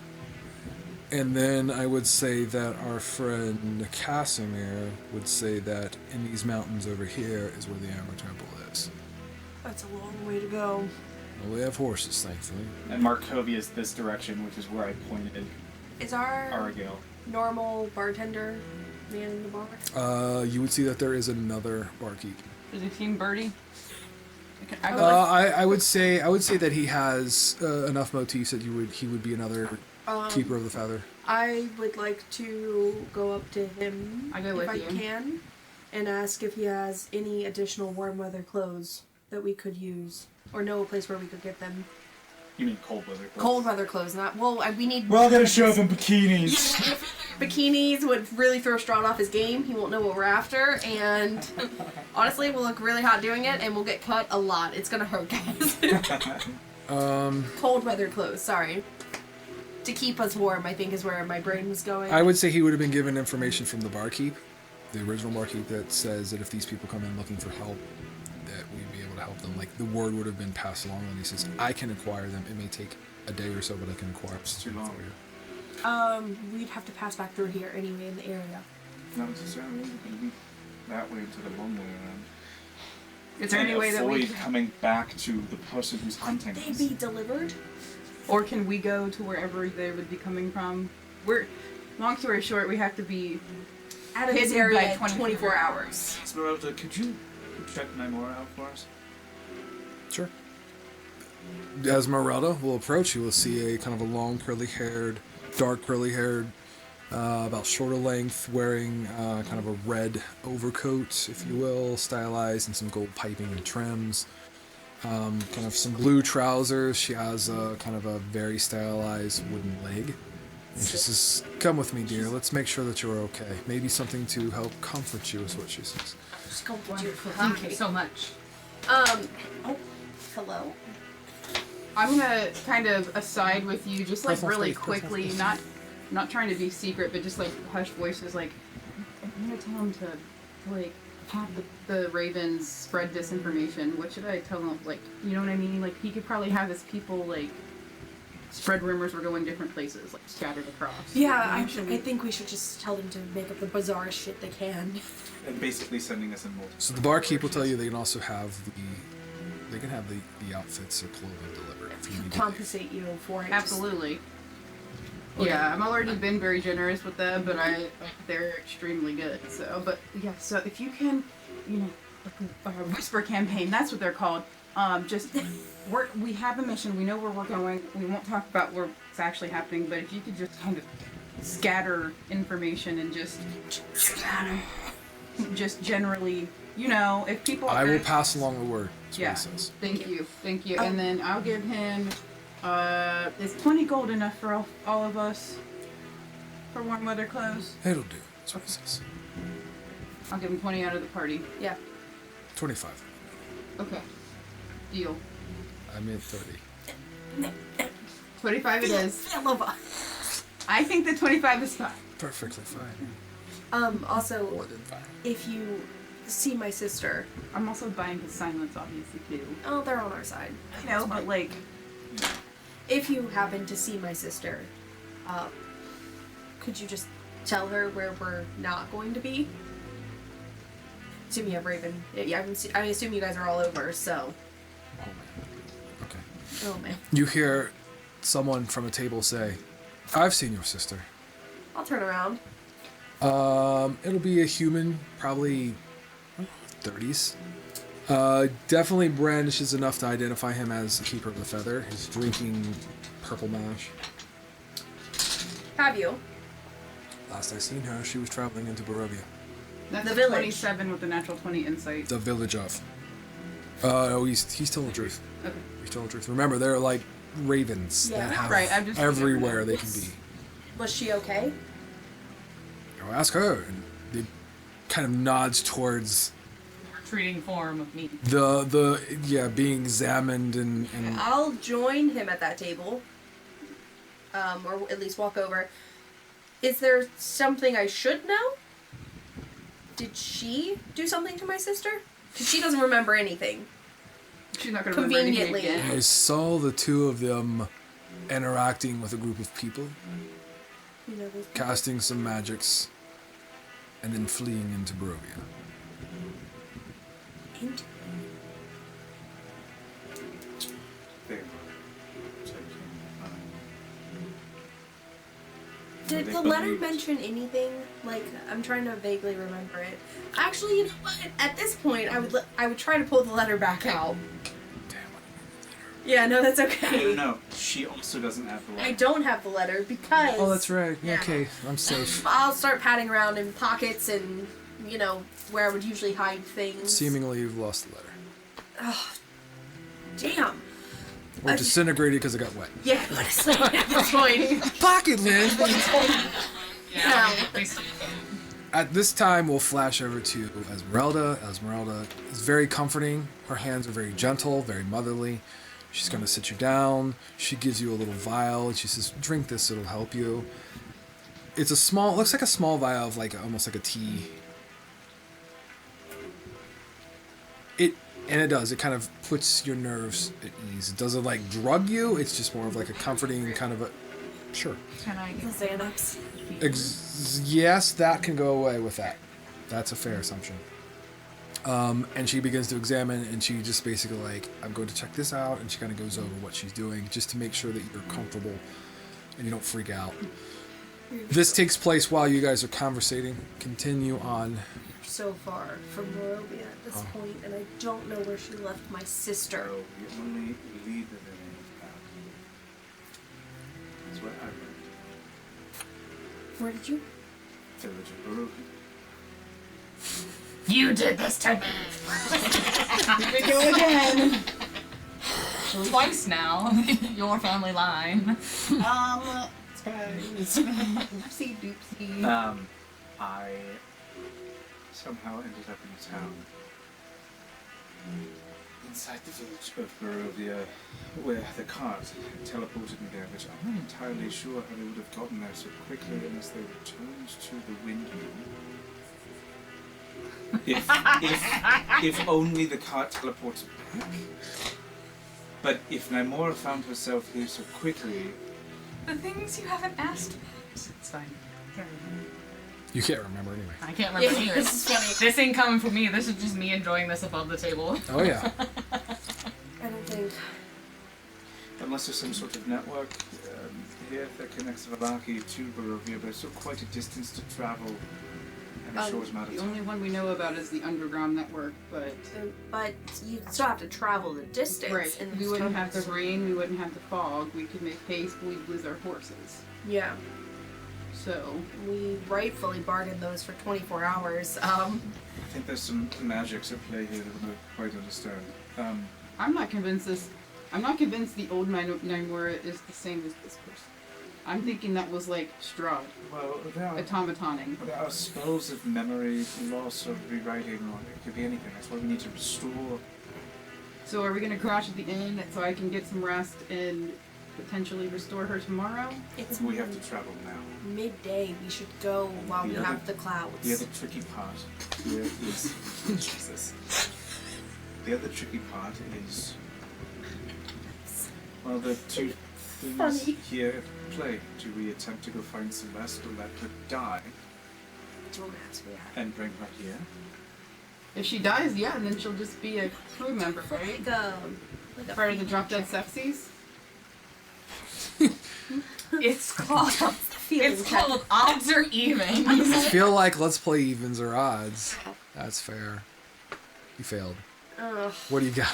And then I would say that our friend Casimir would say that in these mountains over here is where the Amber Temple is. That's a long way to go. Well, we have horses, thankfully. And Markovia is this direction, which is where I pointed Is our Argyle. normal bartender man in the bar? You would see that there is another barkeep. Is it Team Birdie? I go I would say that he has enough motifs that he would be another keeper of the feather. I would like to go up to him I go if with I you. can and ask if he has any additional warm weather clothes that we could use, or know a place where we could get them. You mean cold weather? Cold weather clothes, not we need. We're all gonna show up in bikinis. Bikinis would really throw Strahd off his game. He won't know what we're after, and honestly, we'll look really hot doing it, and we'll get cut a lot. It's gonna hurt, guys. Cold weather clothes. Sorry. To keep us warm, I think is where my brain was going. I would say he would have been given information from the barkeep, the original barkeep, that says that if these people come in looking for help, that we'd be able to help them. Like, the word would have been passed along, and he says, I can acquire them. It may take a day or so, but I can acquire them. It's too long. for you. We'd have to pass back through here anyway in the area. Not necessarily. We're going to be that way to the long way around. Is there any way that we avoid coming back to the person who's hunting They'd us? be delivered. or can we go to wherever they would be coming from? Long story short, we have to be Out of this hidden area by in 24 hours. Esmeralda, could you check Nymora out for us? Sure. As Esmeralda will approach, you will see a kind of a long, dark curly-haired, about shoulder length, wearing kind of a red overcoat, if you will, stylized in some gold piping and trims. Kind of some blue trousers. She has a kind of a very stylized wooden leg. And she says, "Come with me, dear. Let's make sure that you're okay. Maybe something to help comfort you," is what she says. Just go with you. Wonderful. Thank you so much. Oh, hello. I'm gonna kind of aside with you, just like Personal really space, personal quickly, space. not trying to be secret, but just like hushed voices. Like, I'm gonna tell him to like have the ravens spread disinformation. What should I tell him? Like, you know what I mean? Like, he could probably have his people like spread rumors we're going different places, like scattered across. Yeah, I I think we should just tell them to make up the bizarrest shit they can. And basically sending us in multiple. So the barkeep will tell you they can also have they can have the outfits or clothing delivered if you need to. Compensate you for it. Absolutely. Yeah, I've already been very generous with them, but they're extremely good. So, but yeah, so if you can, you know, like a whisper campaign, that's what they're called. Just we have a mission. We know where we're going. We won't talk about where it's actually happening, but if you could just kind of scatter information and just generally, you know, if people. I will pass along the word. That's Yeah. what he says. Thank you. And then I'll give him. Is 20 gold enough for all of us? For warm weather clothes? It'll do. That's what he says. I'll give him 20 out of the party. Yeah. 25. Okay. Deal. I meant 30. 25 it is. Philova. I think that 25 is fine. Perfectly fine. Also, More than fine. if you see my sister, I'm also buying his silence, obviously, too. oh, they're on our side. I know, but like, If you happen to see my sister, could you just tell her where we're not going to be? Assuming you have Raven. Yeah, I assume you guys are all over, so. Oh man. Okay. Oh man. You hear someone from a table say, "I've seen your sister." I'll turn around. It'll be a human, probably 30s. Definitely brandishes enough to identify him as Keeper of the Feather. He's drinking purple mash. Have you? Last I seen her, she was traveling into Barovia. that's The a village. 27 with a natural 20 insight. The village of. No, he's telling the truth. Okay. He's telling the truth. Remember, they're like ravens Yeah. that have Right, I'm just everywhere they can be. Was she okay? Go ask her. And they kind of nods towards Retreating form of me. being examined and I'll join him at that table. Or at least walk over. Is there something I should know? Did she do something to my sister? Because she doesn't remember anything. She's not going to remember anything Conveniently. again. I saw the two of them interacting with a group of people, You know, those people. casting some magics, and then fleeing into Barovia. Int- They were. So you can, Did They the letter believed. mention anything? Like, I'm trying to vaguely remember it. Actually, you know what? At this point, I would try to pull the letter back out. Damn, Yeah, no, that's okay. No, she also doesn't have the I letter. don't have the letter because. Oh, that's right. Yeah. Okay, I'm safe. I'll start patting around in pockets and, you know, where I would usually hide things. Seemingly, you've lost the letter. Oh, damn. Or disintegrated because it got wet. Yeah, honestly, at this point. Pocket lid! Yeah. At this time, we'll flash over to Esmeralda. Esmeralda is very comforting. Her hands are very gentle, very motherly. She's going to sit you down. She gives you a little vial, and she says, "Drink this, it'll help you." It's a small, looks like a small vial of almost like a tea. It does. It kind of puts your nerves at ease. It doesn't drug you. It's just more of a comforting kind of a. Sure. Can I The Xanax. Yes, that can go away with that. That's a fair assumption. And she begins to examine, and she just basically I'm going to check this out, and she kind of goes over what she's doing just to make sure that you're comfortable and you don't freak out. This takes place while you guys are conversating. Continue on. So far from Barovia at this point, and I don't know where she left my sister. So we only lead the village path. That's what I learned. Where did you? Village of Barovia. You did this to me. Here we go again. Twice now. Your family line. Surprise. Oopsie doopsie. I somehow ended up in a town inside the village of Barovia where the cart teleported me there, which I'm not entirely sure how they would have gotten there so quickly unless they returned to the wind wheel. If only the cart teleported back. But if Naimora found herself here so quickly, The things you haven't asked about. It's fine. You can't remember anyway. I can't remember Yeah, either. this is funny. This ain't coming from me. This is just me enjoying this above the table. Oh yeah. I don't think. unless there's some sort of network here that connects Valaki to Barovia, but it's still quite a distance to travel, and a short amount of The time. only one we know about is the underground network, but But you still have to travel the distance. right, in we those wouldn't have the tunnels. rain, we wouldn't have the fog. We could make haste, we'd lose our horses. Yeah, So we rightfully bargained those for 24 hours. I think there's some magics at play here that we don't quite understand. I'm not convinced the old Naimura is the same as this person. I'm thinking that was like Strahd, Well, there are, automatoning. there are spells of memory loss or rewriting, or it could be anything. That's why we need to restore. So are we gonna crash at the inn so I can get some rest and potentially restore her tomorrow? It's We have to travel now. midday. We should go while The we other- have the clouds. The other tricky part here is Jesus. The other tricky part is well, the two things Funny. here at play. Do we attempt to go find Celeste or let her die Don't ask me that. and bring her here? If she dies, yeah, and then she'll just be a crew member, right? Like a Part of the Drop Dead Sexies? It's called. feeling It's check. called odds or even. I feel like let's play evens or odds. That's fair. You failed. Ugh. What do you got?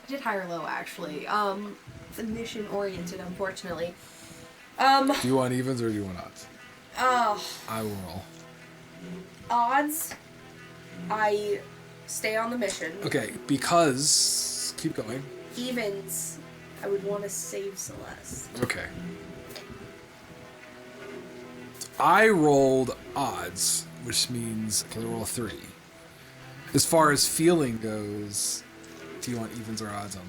I did high or low actually. The mission oriented, unfortunately. Do you want evens or do you want odds? I will roll. Odds. I stay on the mission. Okay, because keep going. Evens. I would want to save Celeste. Okay. I rolled odds, which means I can roll a 3. As far as feeling goes, do you want evens or odds on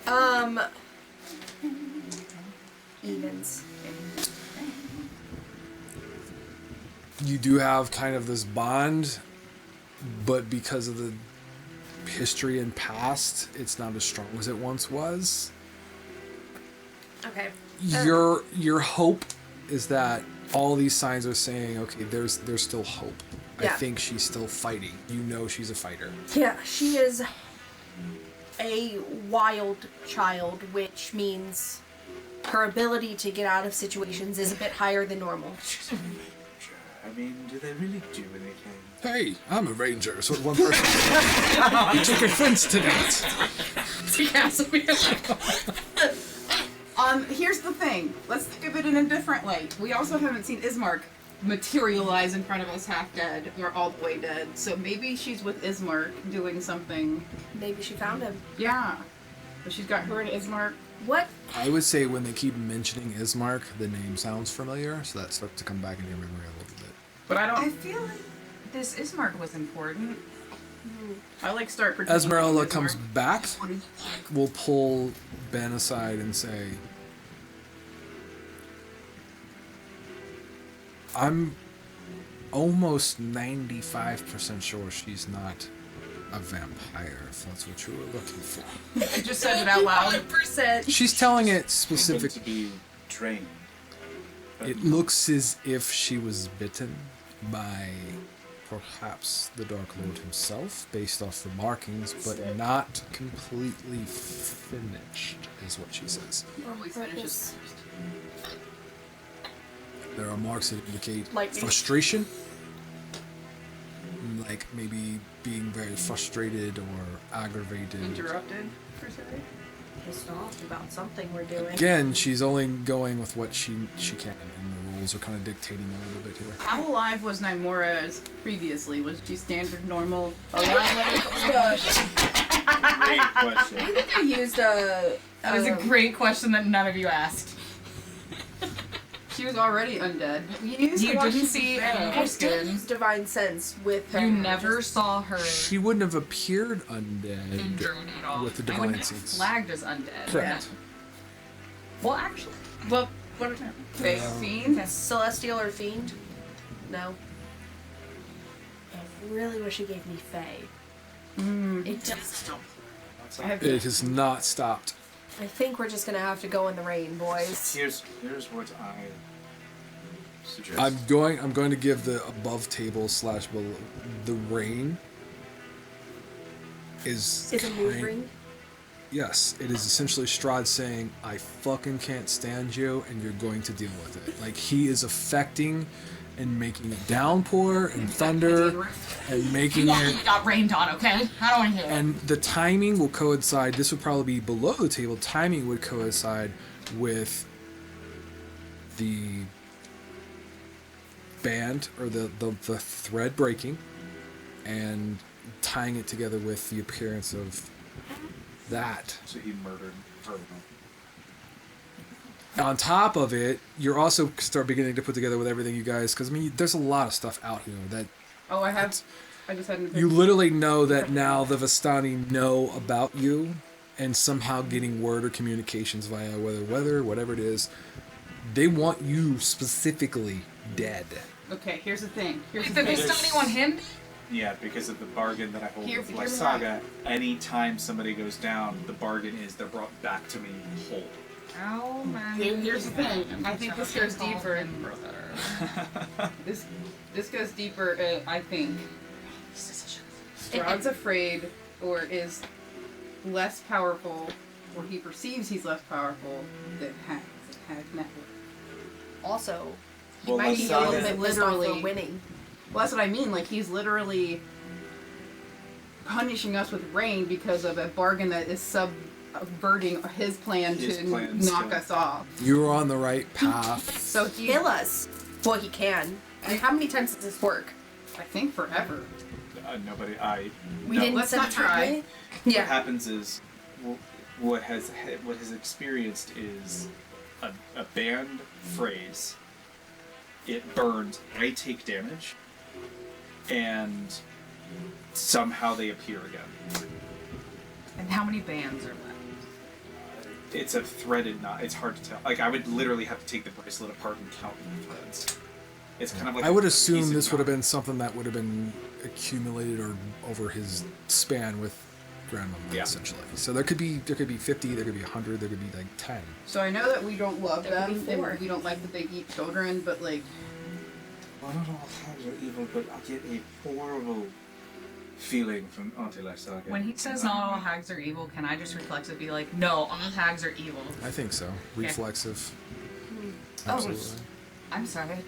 that? Evens. You do have kind of this bond, but because of the history and past, it's not as strong as it once was. Okay. Your hope is that all these signs are saying, okay, there's still hope. I Yeah. think she's still fighting. You know she's a fighter. Yeah, she is a wild child, which means her ability to get out of situations is a bit higher than normal. She's a ranger. I mean, do they really do anything? Hey, I'm a ranger, so one person. You took offense to that. Here's the thing. Let's think of it in a different light. We also haven't seen Ismark materialize in front of us half dead or all the way dead. So maybe she's with Ismark doing something. Maybe she found him. Yeah. But she's got her and Ismark. What? I would say when they keep mentioning Ismark, the name sounds familiar, so that starts to come back in your memory a little bit. But I I don't. feel like this Ismark was important. I like start pretending. Esmeralda Ismark. comes back, will pull Ben aside and say, I'm almost 95% sure she's not a vampire, if that's what you were looking for. I just said it out loud. 100%. She's telling it Going specific. to be drained. It looks as if she was bitten by perhaps the Dark Lord himself, based off the markings, but not completely finished, is what she says. Always finishes. There are marks that indicate Lightning. frustration. Like maybe being very frustrated or aggravated. Interrupted, per se. Pissed off about something we're doing. Again, she's only going with what she can, and the rules are kind of dictating a little bit here. How alive was Nymora's previously? Was she standard, normal, alive? Great question. I think I used a. That was a great question that none of you asked. She was already undead. You didn't see any of I her still skin. used divine sense with her. You never saw her She wouldn't have appeared undead injured at all. with the I divine wouldn't have sense. flagged as undead. Correct. Well, actually, Well, what? Fake fiend? Celestial or fiend? No. I really wish it gave me Fae. It just. I have It has not stopped. I think we're just gonna have to go in the rain, boys. Here's what I suggest. I'm going to give the above table / below the rain is Is a move kind- ring? Yes, it is essentially Strahd saying, I fucking can't stand you, and you're going to deal with it. Like, he is affecting and making it downpour and thunder and making it. you got rained on, okay? I don't want to hear it. And the timing will coincide. This would probably be below the table. Timing would coincide with the band or the thread breaking and tying it together with the appearance of that. So he murdered her. On top of it, you're also start beginning to put together with everything you guys, because I mean, there's a lot of stuff out here that Oh, I just hadn't. you literally know that now the Vistani know about you, and somehow getting word or communications via weather, whatever it is, they want you specifically dead. Okay, here's the thing. Here's Wait, the the thing. Vistani want him? Yeah, because of the bargain that I hold Here- with hear me Lysaga, anytime somebody goes down, the bargain is they're brought back to me whole. Oh, man. Here's the thing. I think this goes deeper. Brother. This goes deeper. I think Strahd's afraid, or is less powerful, or he perceives he's less powerful than Hag Network. Also, he Well, might be a little Lysaga- bit pissed off for Literally. winning. Well, that's what I mean. Like, he's literally punishing us with rain because of a bargain that is subverting his plan His to plan knock still. us off. You're on the right path. So he, Kill us. Well, he can. And how many times does this work? I think, forever. Nobody. We no. didn't let's set not a try. target? What Yeah. happens is, what has experienced is a banned phrase. It burns. I take damage, and somehow they appear again. And how many bands are left? It's a threaded knot. It's hard to tell. Like, I would literally have to take the bracelet apart and count the threads. It's kind of like I would a assume piece of this would have knot. been something that would have been accumulated or over his span with grandmama, Yeah. essentially. So there could be 50, there could be 100, there could be like 10. So I know that we don't love There could them, be 4. and we don't like that they eat children, but like, Well, not all hags are evil, but I get a horrible feeling from Auntie Lysaga. When he says not all hags are evil, can I just reflexively be like, no, all hags are evil? I think so. Reflexive. Oh. Absolutely. I'm sorry.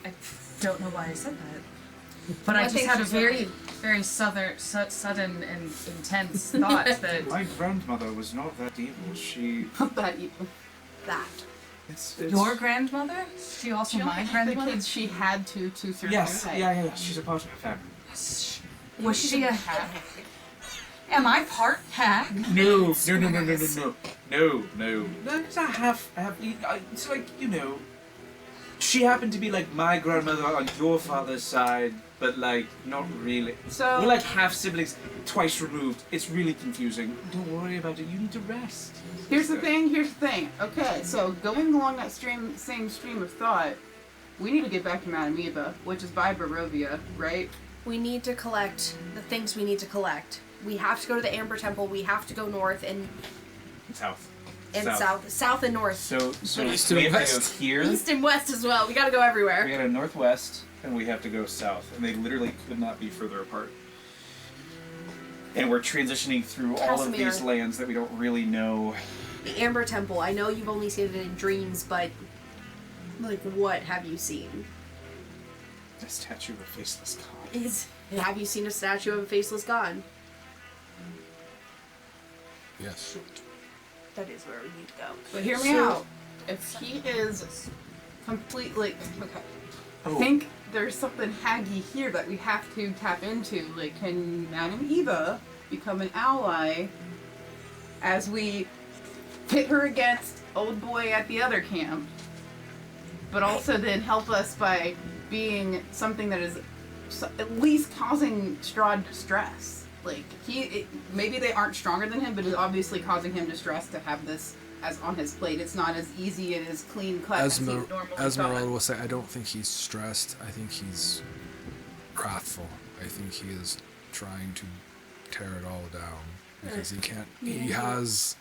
I don't know why I said that. But Well, I I just think had a she's very, very sudden and intense thought that My grandmother was not that evil. She. not that evil. That. It's your grandmother? She also She only my had the grandmother? kids she had to survive. Yes, yeah. She's a part of her family. Was she a hag? Am I part hag? No. Because I have. It's like, you know. She happened to be like my grandmother on your father's side, but like not really. So- we're like half siblings, twice removed. It's really confusing. Don't worry about it. You need to rest. Here's the thing. Okay, so going along that same stream of thought, we need to get back to Mount Amoeba, which is by Barovia, right? We need to collect the things we need to collect. We have to go to the Amber Temple. We have to go north and South. south and north. So East we and have to go west. here. East and west as well. We gotta go We everywhere. gotta go northwest, and we have to go south, and they literally could not be further apart. And we're transitioning through all of Casimir. these lands that we don't really know. The Amber Temple. I know you've only seen it in dreams, but Like, what have you seen? The statue of a faceless god. Have you seen a statue of a faceless god? Yes. That is where we need to go. But hear me out. If he is completely okay, I think there's something haggy here that we have to tap into. Like, can Madame Eva become an ally as we pit her against old boy at the other camp, but also then help us by being something that is at least causing Strahd distress. Like, maybe they aren't stronger than him, but it's obviously causing him distress to have this as on his plate. It's not as easy and as clean cut as he normally Esmeralda will say, I don't think he's stressed. I think he's wrathful. I think he is trying to tear it all down because he can't. He has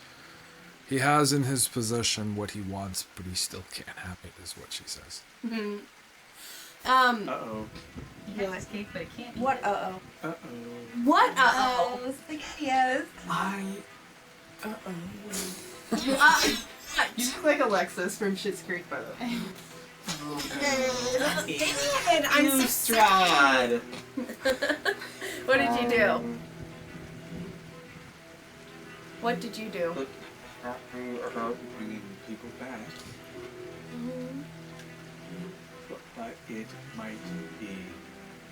in his possession what he wants, but he still can't have it. Is what she says. Mm-hmm. Uh-oh. He has his cake, but it can't. What? Uh-oh. What? Uh-oh. Spaghettios. You look like Alexis from Schitt's Creek, by the way. David, I'm so Strahd. What did you do? What did you do? Look, about bringing people back. But it might be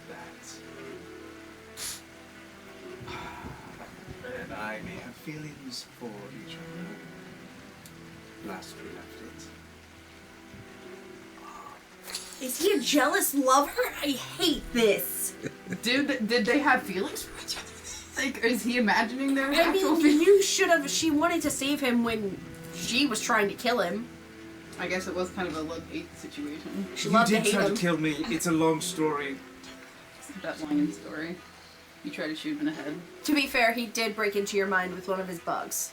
that. And I may have feelings for each other. Last we left it. Is he a jealous lover? I hate this. Did they have feelings for each other? Like, is he imagining their I actual mean, feelings? you should have. She wanted to save him when she was trying to kill him. I guess it was kind of a love-hate situation. She loved to hate him. Kill me. It's a long story. That line in the story. You try to shoot him in the head. To be fair, he did break into your mind with one of his bugs.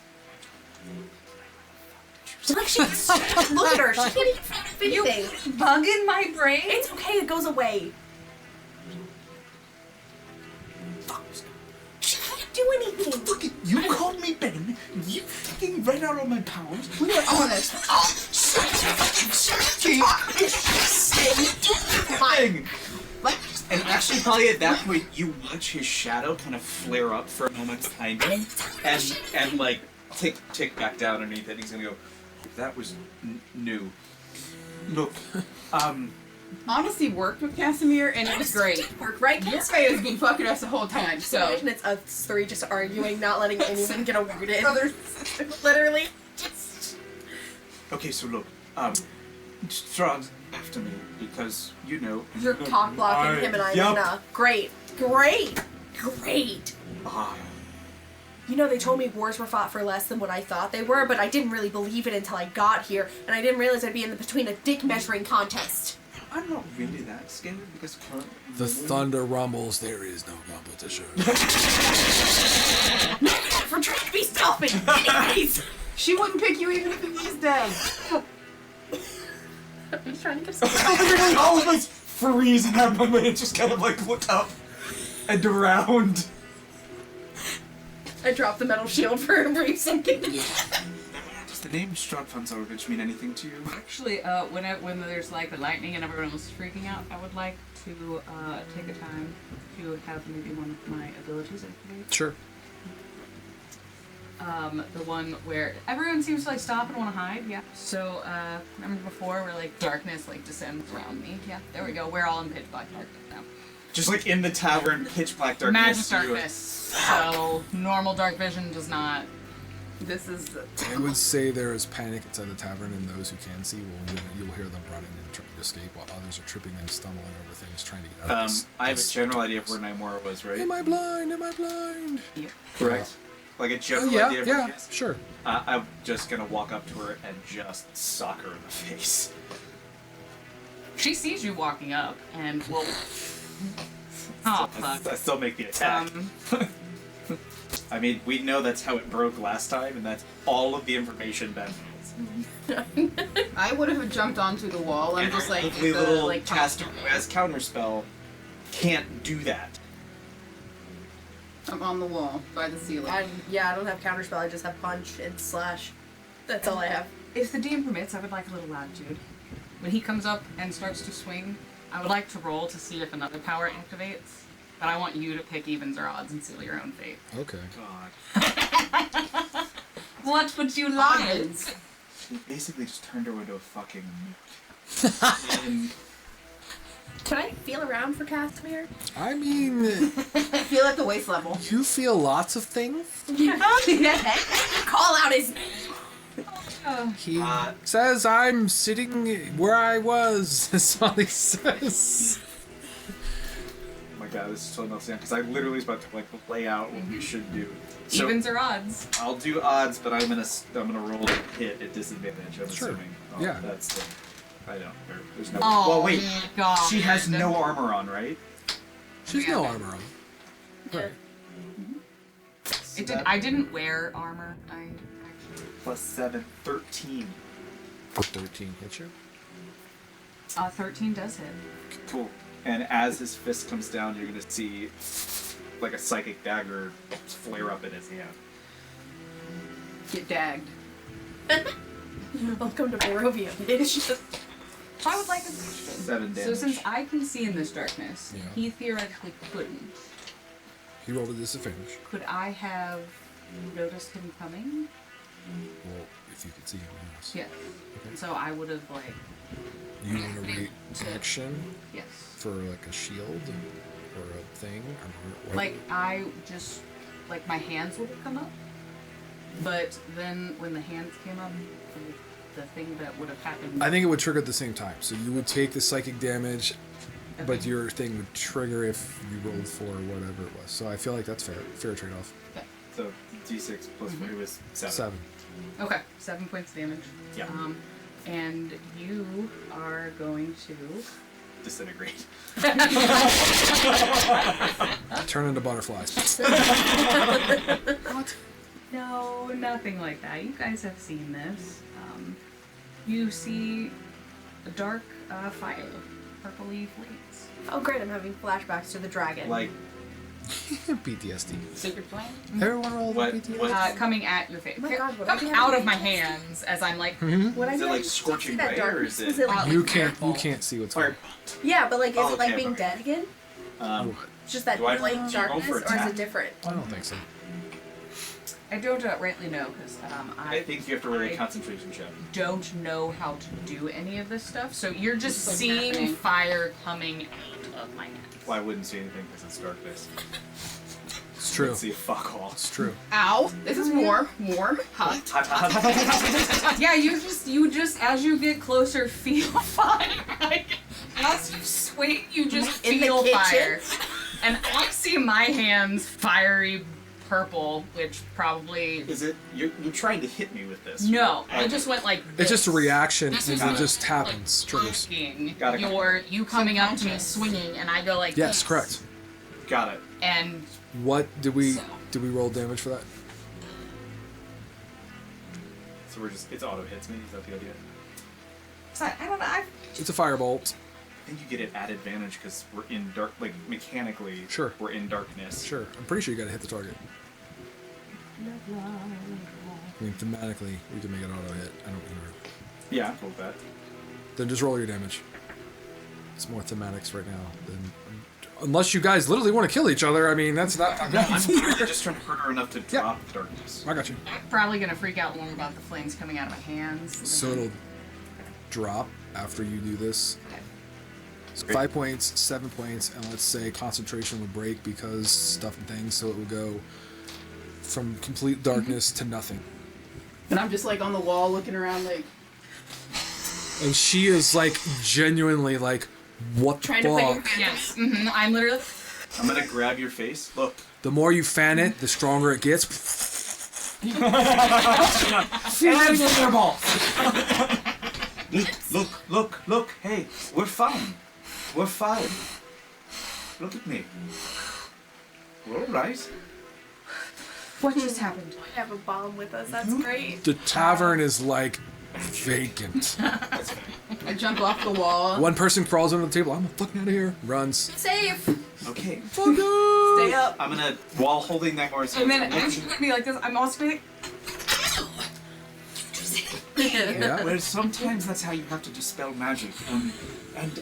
Like, she look at her. She can't even find anything. Bug in my brain? It's okay. It goes away. She can't do anything. Look, you called me Ben. You fucking ran out on my pounds. We were honest. And actually, probably at that point, you watch his shadow kind of flare up for a moment behind him, and like tick back down underneath it. And he's gonna go. That was new. Look, Honesty worked with Casimir, and it was great. Work, right? Your guy has been fucking us the whole time, so. Imagine it's us three just arguing, not letting anyone get a word in. Brothers. Literally. okay, so look, Strahd's after me because you know. You're cock blocking him and I Yup. Lena. Great. Great. Great. You know, they told me wars were fought for less than what I thought they were, but I didn't really believe it until I got here, and I didn't realize I'd be in between a dick measuring contest. I'm not really that scared because currently. The thunder rumbles. There is no competition. For trying to be selfish. Anyways. She wouldn't pick you even if he was dead. He's trying to get Literally all of us freeze in that moment and just kind of like look up and around. I dropped the metal shield for a brief second. Does the name Strahd von Zarovich mean anything to you? Actually, when there's like the lightning and everyone else is freaking out, I would like to take a time to have maybe one of my abilities activate. Sure. The one where everyone seems to like stop and want to hide. Yeah. So remember before where like darkness like descends around me. Yeah. There we go. We're all in pitch black darkness now. Just like in the tavern, pitch black darkness. Magic darkness. So normal dark vision does not. This is. I would say there is panic inside the tavern, and those who can see you'll hear them running and trying to escape, while others are tripping and stumbling over things, trying to get out of this. I have a general idea of where Naimora was, right? Am I blind? Am I blind? Yep. Correct. Like a general Yeah, idea of yeah, where she is? sure. I'm just gonna walk up to her and just sock her in the face. She sees you walking up and will. Oh fuck. I still make the attack. I mean, we know that's how it broke last time, and that's all of the information Ben has. I would have jumped onto the wall. I'm just like the the little like caster who has counterspell can't do that. I'm on the wall by the ceiling. I don't have counterspell. I just have punch and slash. That's all I have. If the DM permits, I would like a little latitude. when he comes up and starts to swing, I would like to roll to see if another power activates. But I want you to pick evens or odds and seal your own fate. Okay. God. What would you like? Odds. He basically just turned her into a fucking nuke. And Can I feel around for Casimir? I mean, I feel at the waist level. you feel lots of things. Call out his name. He says I'm sitting where I was. That's all he says. oh my god, this is so melting because I literally was about to like lay out what we should do. So Evens or odds? I'll do odds, but I'm gonna roll a hit at disadvantage. I'm Sure. assuming. Yeah. That's the. I don't. There's no. Oh, well, wait. God. She has no armor on, right? She's no armor on. Right. I didn't wear armor. I actually. Plus 7, 13. 13 hit you. 13 does hit. Cool. And as his fist comes down, you're gonna see like a psychic dagger flare up in his hand. Get dagged. Welcome to Barovia, bitch. So I would like a question. 7 damage. So since I can see in this darkness, Yeah. he theoretically couldn't. He rolled a disadvantage. Could I have noticed him coming? Well, if you could see him, yes. Yes. Okay. So I would have like You want to reaction yes. for like a shield or a thing? Or Like I just like my hands would have come up. But then when the hands came up, the thing that would have happened I think it would trigger at the same time. So you would take the psychic damage, but Okay. your thing would trigger if you rolled for whatever it was. So I feel like that's fair. Fair trade-off. Okay. So D6 plus it was 7. 7. Okay. 7 points damage. Yeah. And you are going to Disintegrate. Turn into butterflies. What? No, nothing like that. You guys have seen this. You see a dark fire, purpley flames. Oh great, I'm having flashbacks to the dragon. Like PTSD. Secret flame? Everyone roll What- PTSD. what- Coming at your face. Oh my God, what Coming are we out having of my PTSD? hands as I'm like, When I Is it meant like to scorching see that ray, or darkness, is was it- it like You can't see what's Fire. yeah, but like is Oh, it like okay, being okay. dead again? Um, What? Just that Do I like roll darkness, for or is attack? it different? I don't think so. I don't rightly know because I think you have to roll a I concentration check. don't know how to do any of this stuff. So you're just What's seeing happening? fire coming out of my hands. Well, I wouldn't see anything because it's darkness. It's true. See fuck all. It's true. Ow! This is warm. Hot. Yeah, you just as you get closer feel fire. Like, as you swing, you just In the feel kitchen? fire. And I see my hands fiery purple, which probably Is it? You're trying to hit me with this? no. I Okay. just went like It's this. just a reaction, This and is it like- just happens. Triggers. Blocking Got it. you coming up to me swinging, and I go like Yes, this. correct. Got it. And What did we So- roll damage for that? So we're just, it's auto hits me, is that the idea? so I don't know. It's a firebolt. I think you get it at advantage because we're in dark, like mechanically, Sure. we're in darkness. Sure. I'm pretty sure you gotta hit the target. I mean, thematically, we can make it auto hit. I don't remember. Yeah, I'm cool with that. Then just roll your damage. It's more thematics right now than. Unless you guys literally want to kill each other, I mean, that's not. I'm literally just trying to hurt her enough to Yeah. drop the darkness. I got you. I'm probably gonna freak out more about the flames coming out of my hands. So it'll drop after you do this. Okay. So 5 points, 7 points, and let's say concentration would break because stuff and things, so it would go from complete darkness to nothing. And I'm just like on the wall looking around like, And she is like genuinely like, what the Trying to put your fuck? Yes. I'm literally. I'm gonna grab your face. Look. The more you fan it, the stronger it gets. Look. Hey, we're fine. We're fine. Look at me. We're alright. What just happened? We have a bomb with us. That's great. The tavern is like vacant. I jump off the wall. One person crawls under the table. I'm fucking out of here. Runs. Safe. Okay. Fuck off. Stay up. I'm gonna, while holding that horse, And then as you look at me like this, I'm also gonna. Yeah. Well, sometimes that's how you have to dispel magic.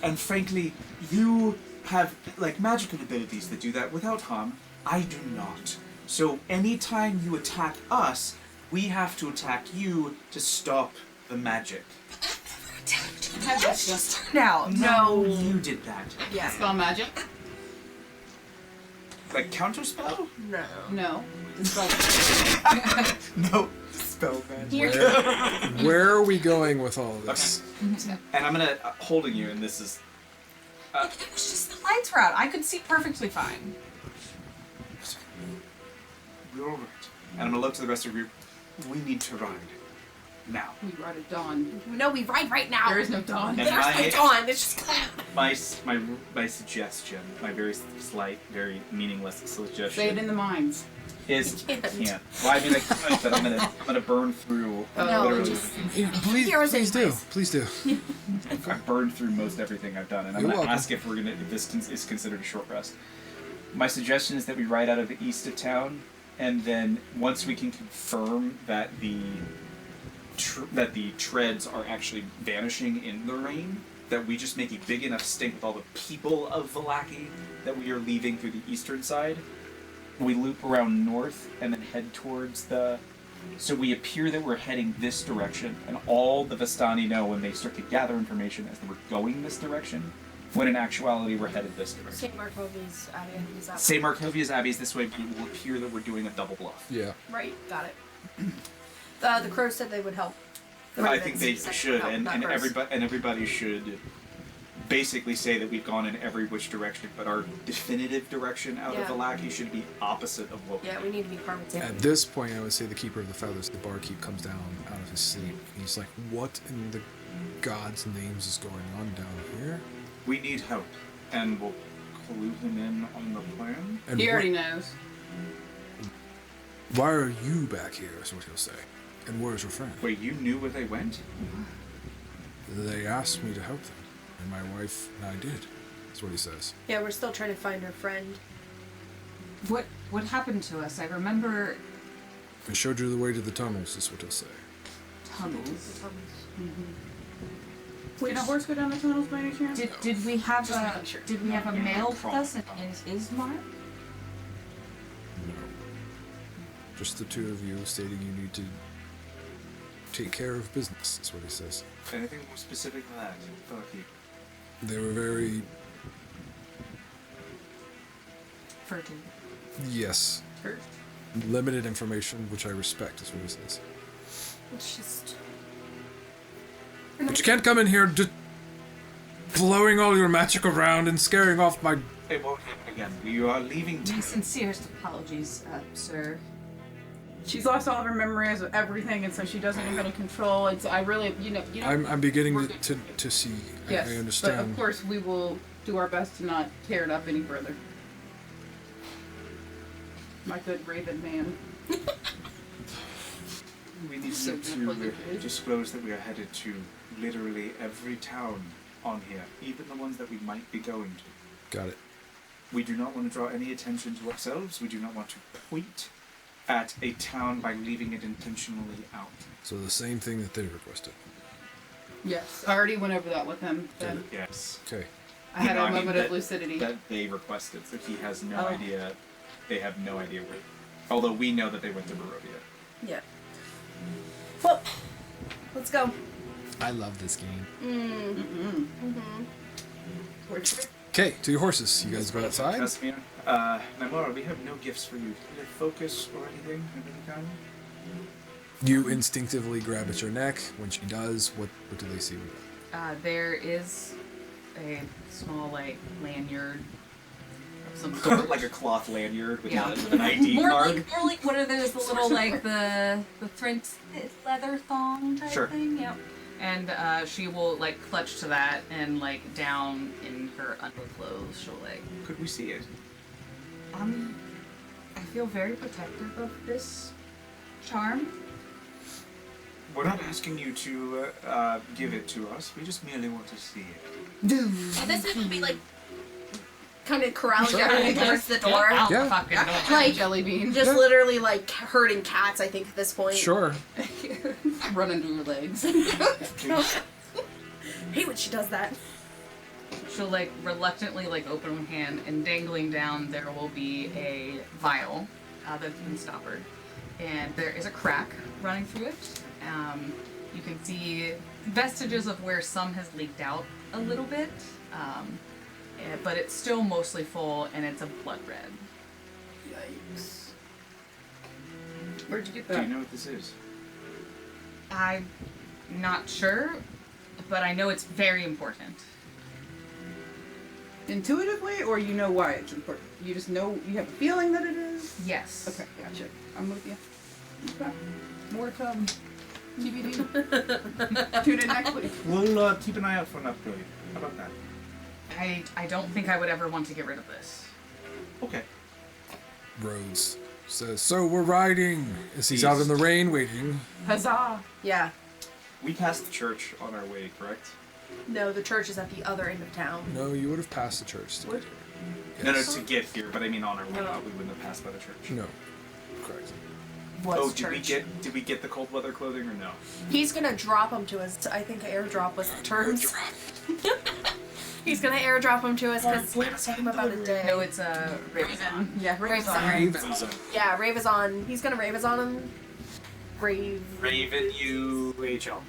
And frankly, you have like magical abilities that do that without harm. I do not. So anytime you attack us, we have to attack you to stop the magic. That's just now. No, you did that. Yeah. Spell magic? Like counterspell? No. No. Spell No. Spell magic. Here. Where are we going with all this? And I'm gonna holding you, and this is. It was just the lights were out. I could see perfectly fine. We're all right. And I'm gonna look to the rest of you. We need to ride now. We ride at dawn. No, we ride right now. There is no dawn. And There's no dawn. It's just cloud. my suggestion, my very slight, very meaningless suggestion. Say it in the mines. Is You can't. I can't. Well, I mean, I could, but I'm gonna burn through. No, literally, just- Yeah, please, Heroes please do. anyways. Please do. I've burned through most everything I've done, and I'm You're gonna welcome. ask if this is considered a short rest. My suggestion is that we ride out of the east of town, and then once we can confirm that the treads are actually vanishing in the rain, that we just make a big enough stink with all the people of Vallaki that we are leaving through the eastern side. We loop around north and then head towards the... So we appear that we're heading this direction, and all the Vistani know when they start to gather information as we're going this direction, when in actuality we're headed this direction. St. Markovi's Abbey. Is that St. Markovia's Abbey is this way, but it will appear that we're doing a double bluff. Yeah. right? Got it. The crows said they would help. The I Ravens think they said should, help, and not crows. everybody should basically say that we've gone in every which direction, but our definitive direction out of Yeah. Vallaki should be opposite of what Yeah, we need to be Carmen's. At this point, I would say the Keeper of the Feathers, the barkeep, comes down out of his sleep. He's like, what in the God's names is going on down here? we need help, and we'll clue him in on the plan. And He already knows. why are you back here, is what he'll say. And where's your friend? Wait, you knew where they went? They asked me to help them. And my wife and I did. That's what he says. Yeah, we're still trying to find her friend. What happened to us? I remember I showed you the way to the tunnels, is what he'll say. tunnels. Did a horse go down the tunnels by any chance? Did we have Just a making sure. did we have a Yeah, mail with probably. us in Ismar? No. Just the two of you stating you need to take care of business, is what he says. Anything more specific than that? Fuck you. They were very, Furtive. yes, Sure. limited information, which I respect, is what he says. It's just. But you can't come in here just blowing all your magic around and scaring off my... It won't happen again. We are leaving My town. sincerest apologies, sir. She's lost all of her memories of everything, and so she doesn't know how to control. It's I really, you know. I'm beginning we're to see. Yes, I but understand. of course we will do our best to not tear it up any further. My good raven man. We need So you gonna plug to it in. disclose that we are headed to literally every town on here, even the ones that we might be going to. Got it. We do not want to draw any attention to ourselves. We do not want to point at a town by leaving it intentionally out. So the same thing that they requested. Yes, I already went over that with him. Then Yes. Okay. I had No, I a mean moment of that- lucidity. That they requested, so he has no Oh. idea. They have no idea where. Although we know that they went to Barovia. Yeah. Well, let's go. I love this game. Okay, to your horses. You guys go outside. Casimir, Namora, we have no gifts for you. Do you have focus or anything of any kind? You instinctively grab at your neck. When she does, what do they see with it? There is a small lanyard of some sort. Like a cloth lanyard with, Yeah. with an ID more card. like what are those the little like the Prince leather thong type Sure. thing? Yep. And she will like clutch to that and like down in her underclothes she'll like Could we see it? I feel very protective of this charm. We're not asking you to give it to us. We just merely want to see it. And this would be like kind of corralling everyone towards the door. Out Yeah. the fucking door. Like jelly bean. just literally like herding cats. I think at this point. Sure. run under your legs. Hate when she does that. She'll like reluctantly like open one hand, and dangling down there will be a vial that's been stoppered, and there is a crack running through it. You can see vestiges of where some has leaked out a little bit, but it's still mostly full, and it's a blood red. Yikes. Where'd you get Do that? you know what this is? I'm not sure, but I know it's very important. Intuitively, or you know why it's important? You just know, you have a feeling that it is? Yes. Okay, gotcha. I'm with you. Okay. More to come. TBD. Tune in next week. We'll keep an eye out for an upgrade. How about that? I don't think I would ever want to get rid of this. Okay. Rhodes says, so we're riding. As he's out in the rain waiting. Huzzah! Yeah. We passed the church on our way, correct? No, the church is at the other end of town. No, you would have passed the church. To Would- get here. No, no, Yes. to get here, but I mean on our way No. out, we wouldn't have passed by the church. No. Correct. Was Oh, church. did we get the cold weather clothing or no? He's gonna drop them to us. I think airdrop was the terms. He's gonna airdrop them to us because it took him about a day. No, it's a Raven. Yeah, Ravazon. Ravens. Yeah, Ravazon. He's gonna Ravazon him. Raven UHL.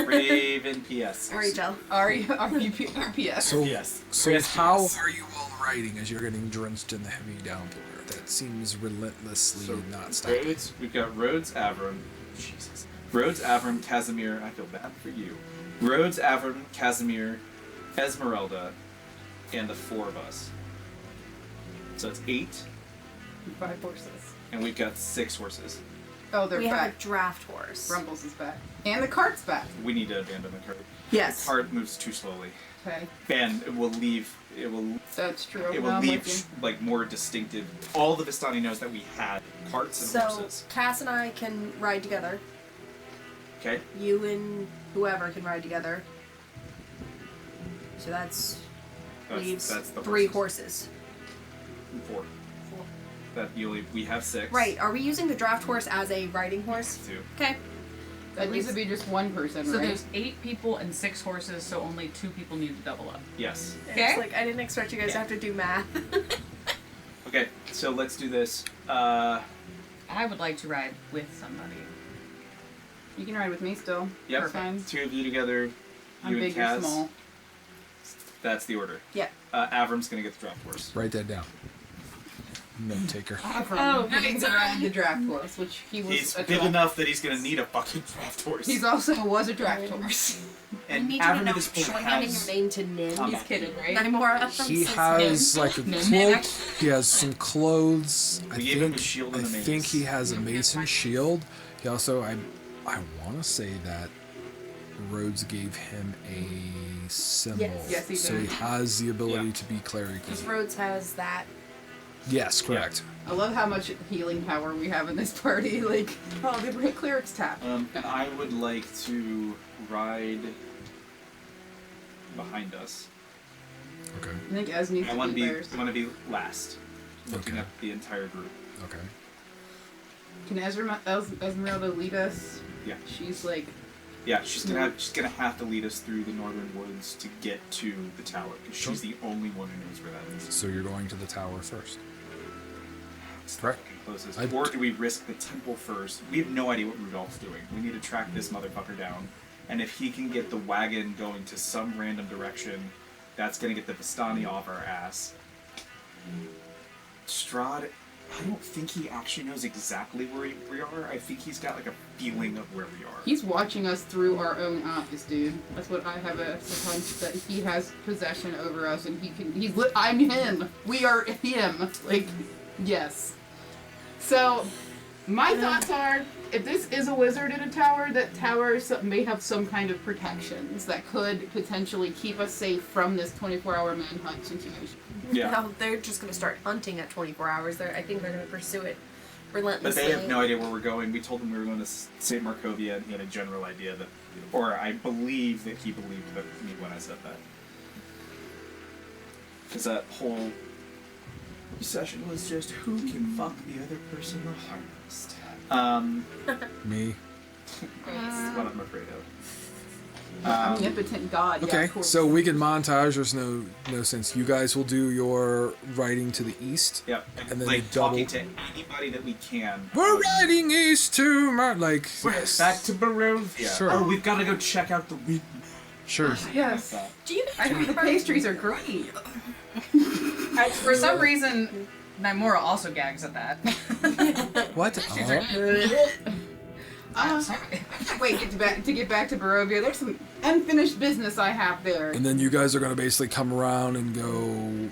Raven PS. Rachel. RPS. So, Yes. so Yes, how yes. are you all riding as you're getting drenched in the heavy downpour that seems relentlessly not stopping? Rhodes, we've got Rhodes, Avram. Jesus. Rhodes, Avram, Casimir. I feel bad for you. Rhodes, Avram, Casimir, Esmeralda, and the 4 of us. So it's 8, 5 horses. and we've got 6 horses. Oh, they're We have a back. draft horse. Rumbles is back. And the cart's back. We need to abandon the cart. Yes. The cart moves too slowly, Okay. and it will leave. It will. That's true. It No, will I'm leave with you. like more distinctive. All the Vistani knows that we had carts and So horses. Cass and I can ride together. Okay. You and whoever can ride together. So that's leaves That's the 3 horses. 4. That we have 6. Right. Are we using the draft horse as a riding horse? 2. Okay. That needs to be just one person, So right? there's 8 people and 6 horses, so only 2 people need to double up. Yes. Okay. It's like I didn't expect you guys to have to do math. Okay. So let's do this. I would like to ride with somebody. You can ride with me still. Yep. That's fine. 2 of you together. I'm You and big, you're Kaz. small. That's the order. Yeah. Avram's gonna get the draft horse. Write that down. Note taker. Oh, getting to ride the draft horse, which he was He's a big draft. enough that he's gonna need a fucking draft horse. He's also was a draft horse. and I need Avram to know at this point shorthanding your has. name to Nin. He's kidding, right? Nimora. He has like a cloak. He has some clothes. I We gave him think. a shield I and a mace. think he has a mason shield. He also, I want to say that Rhodes gave him a symbol. Yes. Yes, he So did. he has the ability Yeah. to be cleric. Because Rhodes has that. Yes, correct. I love how much healing power we have in this party. Like, oh, the cleric's tap. And I would like to ride behind us. Okay. I think Ez needs I to want be to be. first. I want to be last, looking Okay. at the entire group. Okay. Can Esmeralda lead us? Yeah. She's like, Yeah, she's gonna have to lead us through the northern woods to get to the tower because she's the only one who knows where that is. So you're going to the tower first. It's the Correct. fucking closest. I- Or do we risk the temple first? We have no idea what Rudolph's doing. We need to track this motherfucker down, and if he can get the wagon going to some random direction, that's gonna get the Vistani off our ass. Strahd, I don't think he actually knows exactly where we are. I think he's got like a feeling of where we are. he's watching us through our own eyes, dude. That's what I have a sometimes that he has possession over us, and I'm him. We are him. Like, yes. So, my thoughts are, if this is a wizard in a tower, that tower may have some kind of protections that could potentially keep us safe from this 24-hour manhunt situation. Yeah. No, they're just going to start hunting at 24 hours. I think they're going to pursue it But relentlessly. they have no idea where we're going. We told him we were going to St. Markovia, and he had a general idea that, or I believe that he believed that me when I said that. Because that whole session was just who can fuck the other person the hardest. Me. That's what I'm afraid of. Omnipotent God. Yeah, Okay, of course. so we can montage. There's no sense. You guys will do your riding to the east. Yep. And then like you double- talking to anybody that we can. We're riding east to like. Back to Barovia. Yeah. Sure. Oh, we've got to go check out the wheat. Sure. Yes. Do you I think the pastries are great. For some reason, Nymora also gags at that. What? Sorry. Wait, to get back to Barovia, there's some unfinished business I have there. And then you guys are gonna basically come around and go.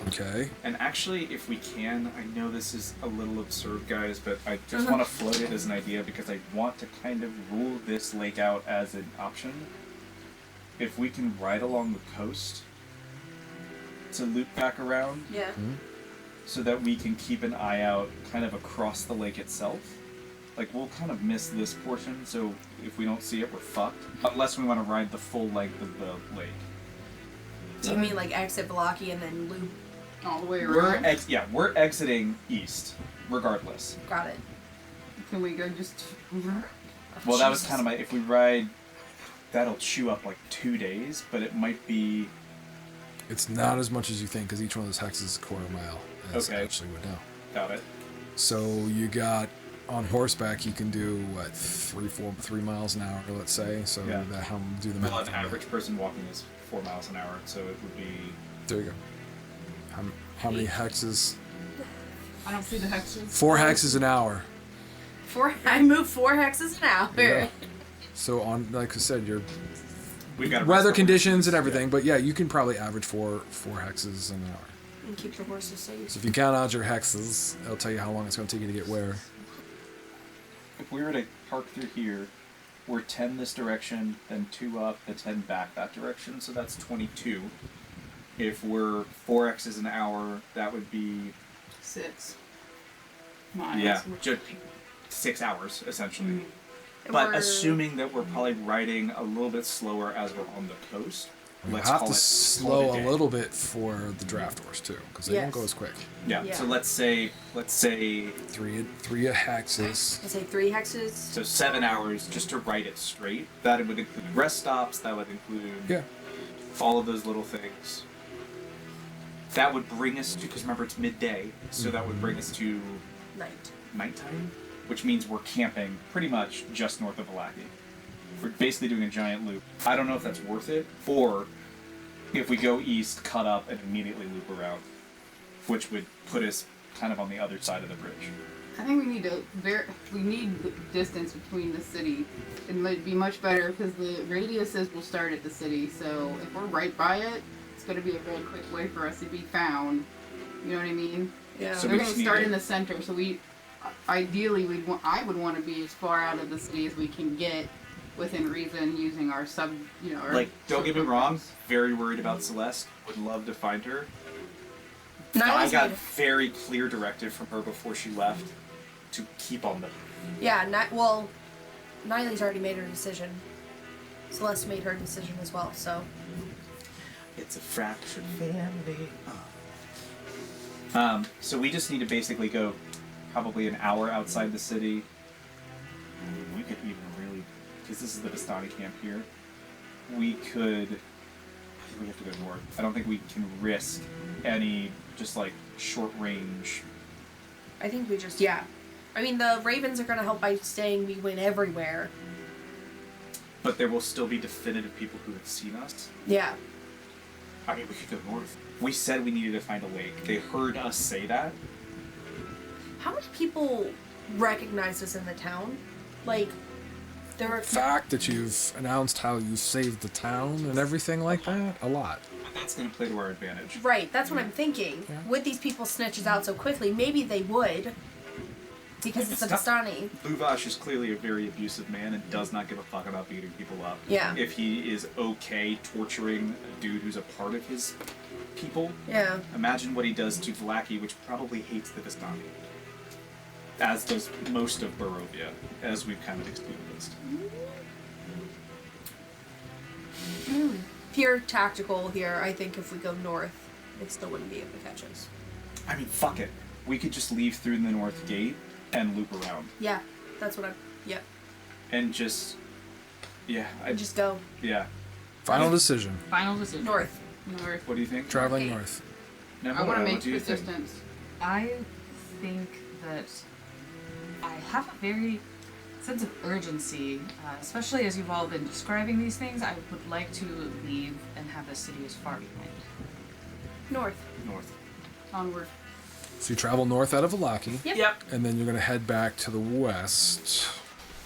Okay. And actually, if we can, I know this is a little absurd, guys, but I just want to float it as an idea because I want to kind of rule this lake out as an option. If we can ride along the coast to loop back around, Yeah. so that we can keep an eye out kind of across the lake itself. Like, we'll kind of miss this portion, so if we don't see it, we're fucked. Unless we want to ride the full length of the lake. Do you mean like exit Velaki and then loop? All the way around. We're exiting east, regardless. Got it. Can we go just... Well, that was Jesus. kind of my... If we ride, that'll chew up like 2 days, but it might be... It's not as much as you think because each one of those hexes is a quarter mile. As Okay. Actually, would know. Got it. So you got on horseback. You can do what 3 miles an hour, let's say. So Yeah. that how do the Well, math. an average person walking is 4 miles an hour, so it would be... There you go. How many hexes? I don't see the hexes. 4 hexes an hour. I move 4 hexes an hour. Yeah. So on, like I said, your We've got weather conditions and everything, but yeah, you can probably average four hexes in an hour. And keep the horses safe. So if you count out your hexes, it'll tell you how long it's going to take you to get where. If we were to park through here, we're 10 this direction, then 2 up, then 10 back that direction, so that's 22. If we're 4x's an hour, that would be 6 miles. yeah, just 6 hours essentially. And But we're- assuming that we're probably riding a little bit slower as we're on the coast, You let's have call to it slow call it a day. little bit for the draft horse too, because they won't Yes. go as quick. Yeah. Yeah. So let's say Three hexes. I say 3 hexes. so 7 hours just to ride it straight. That would include rest stops. That would include Yeah. all of those little things. That would bring us to, because remember it's midday, so that would bring us to Night. nighttime, which means we're camping pretty much just north of Velaki. We're basically doing a giant loop. I don't know if that's worth it, or if we go east, cut up, and immediately loop around, which would put us kind of on the other side of the bridge. I think we need we need the distance between the city. It might be much better because the radiuses will start at the city. So if we're right by it, it's going to be a really quick way for us to be found. You know what I mean? Yeah. So They're we going just to need start to- in the center. So ideally I would want to be as far out of the city as we can get within reason using our our Like, don't get me wrong, very worried about Celeste. Would love to find her. I Nyla's got made- very clear directive from her before she left to keep on them. Yeah, Nylee's already made her decision. Celeste made her decision as well, so. It's a fractured family. So we just need to basically go probably an hour outside the city. We could even really, because this is the Vistani camp here, we could, I think we have to go north. I don't think we can risk any just like short range. I think we just, yeah. I mean, the Ravens are going to help by saying we win everywhere. But there will still be definitive people who have seen us. Yeah. I mean, we could go north. We said we needed to find a lake. They heard us say that. How many people recognize us in the town? Like, there are. Fact that you've announced how you saved the town and everything like that, a lot. That's going to play to our advantage. Right, that's what I'm thinking. Yeah. Would these people snitch us out so quickly? Maybe they would. Because it's a Vistani. Luvash is clearly a very abusive man and does not give a fuck about beating people up. Yeah. If he is okay torturing a dude who's a part of his people, Yeah. imagine what he does to Vlaki, which probably hates the Vistani. As does most of Barovia, as we've kind of experienced. Pure tactical here. I think if we go north, it still wouldn't be able to catch us. I mean, fuck it. We could just leave through the north gate and loop around. Yeah, that's what I'm. Yep. And just, yeah, Just go yeah. Final decision. Final decision. north. North. What do you think? Traveling Okay. north. Never I want to mind, make what do you think? resistance. I think that I have a very sense of urgency, especially as you've all been describing these things. I would like to leave and have the city as far behind. North. North. Onward. So you travel north out of Valaki, Yep. and then you're going to head back to the west,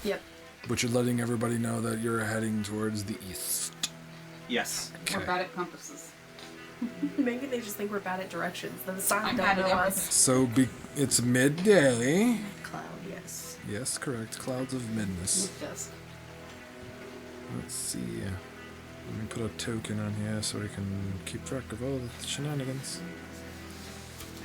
Yep. but you're letting everybody know that you're heading towards the east. Yes. We're Okay. bad at compasses. Maybe they just think we're bad at directions. The sign I'm don't bad at know everything. us. So it's midday. Cloud, yes. Yes, correct. Clouds of midness. Dusk. Let's see. Let me put a token on here so we can keep track of all the shenanigans.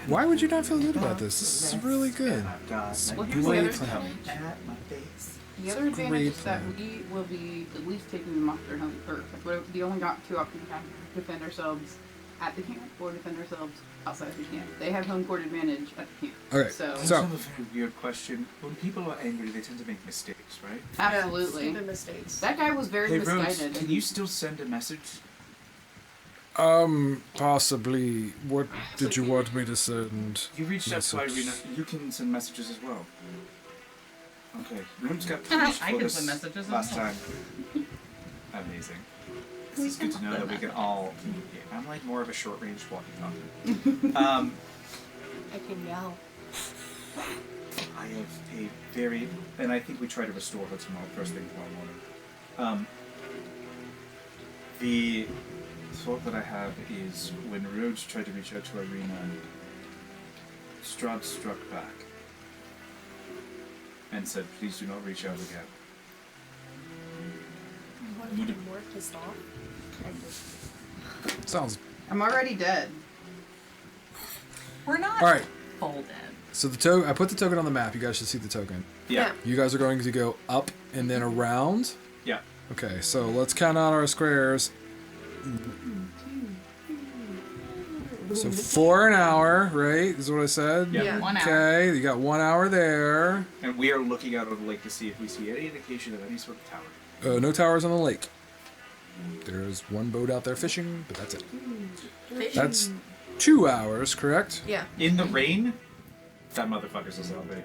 Why would you not feel good about this? This is really good. It's Well, a here's the great other plan. thing. At my face. The other Great advantage is that plan. we will be at least taking them off their home turf. We only got 2 options: we have to defend ourselves at the camp or defend ourselves outside the camp. They have home court advantage at the camp. Okay, So, I just so have a very weird question. When people are angry, they tend to make mistakes, right? absolutely. Stupid mistakes. That guy was very Hey, Rose, misguided. can you still send a message? possibly. What did you want me to send? You reached out to Message. Irina. You can send messages as well. Okay. Room's got I finished can focus send messages as last well. time. Amazing. This is good to know that we can all communicate. I'm like more of a short-range walkie-talkie. I can yell. I have a very, and I think we try to restore her tomorrow, first thing tomorrow morning. The thought that I have is when Rhodes tried to reach out to Irina, Strahd struck back and said, "Please do not reach out again." What if I'm more pissed off? Sounds. I'm already dead. We're not All right. full dead. So the token. I put the token on the map. You guys should see the token. Yeah. You guys are going to go up and then around. Yeah. Okay, so let's count out our squares. So 4 an hour, right? Is what I said? Yeah. Yeah. 1 hour. Okay, you got 1 hour there. And we are looking out over the lake to see if we see any indication of any sort of tower. No towers on the lake. There's one boat out there fishing, but that's it. That's 2 hours, correct? Yeah. In the rain, that motherfucker's a zombie.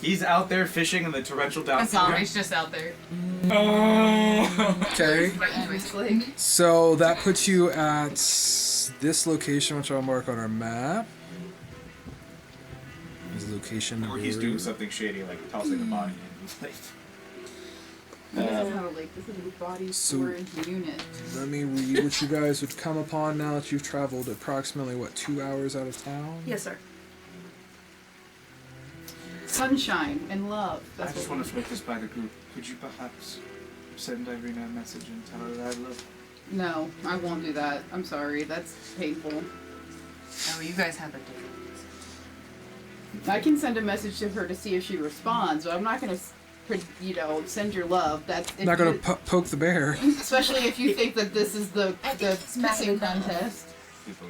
He's out there fishing in the torrential A downpour. zombie's just out there. Okay. Right into his leg. So that puts you at this location, which I'll mark on our map. This location. Or he's doing something shady, like tossing a body in the lake. This is not a lake. This is a body So- storage unit. Let me read what you guys would come upon now that you've traveled approximately, 2 hours out of town? Yes, sir. Sunshine and love. I That's just what want to focus by the group. Could you perhaps send Irina a message and tell her that I love her? No, I won't do that. I'm sorry. That's painful. Oh, you guys have a different. I can send a message to her to see if she responds, but I'm not gonna, send your love. That's if Not gonna you- poke the bear. especially if you think that this is the pissing contest. People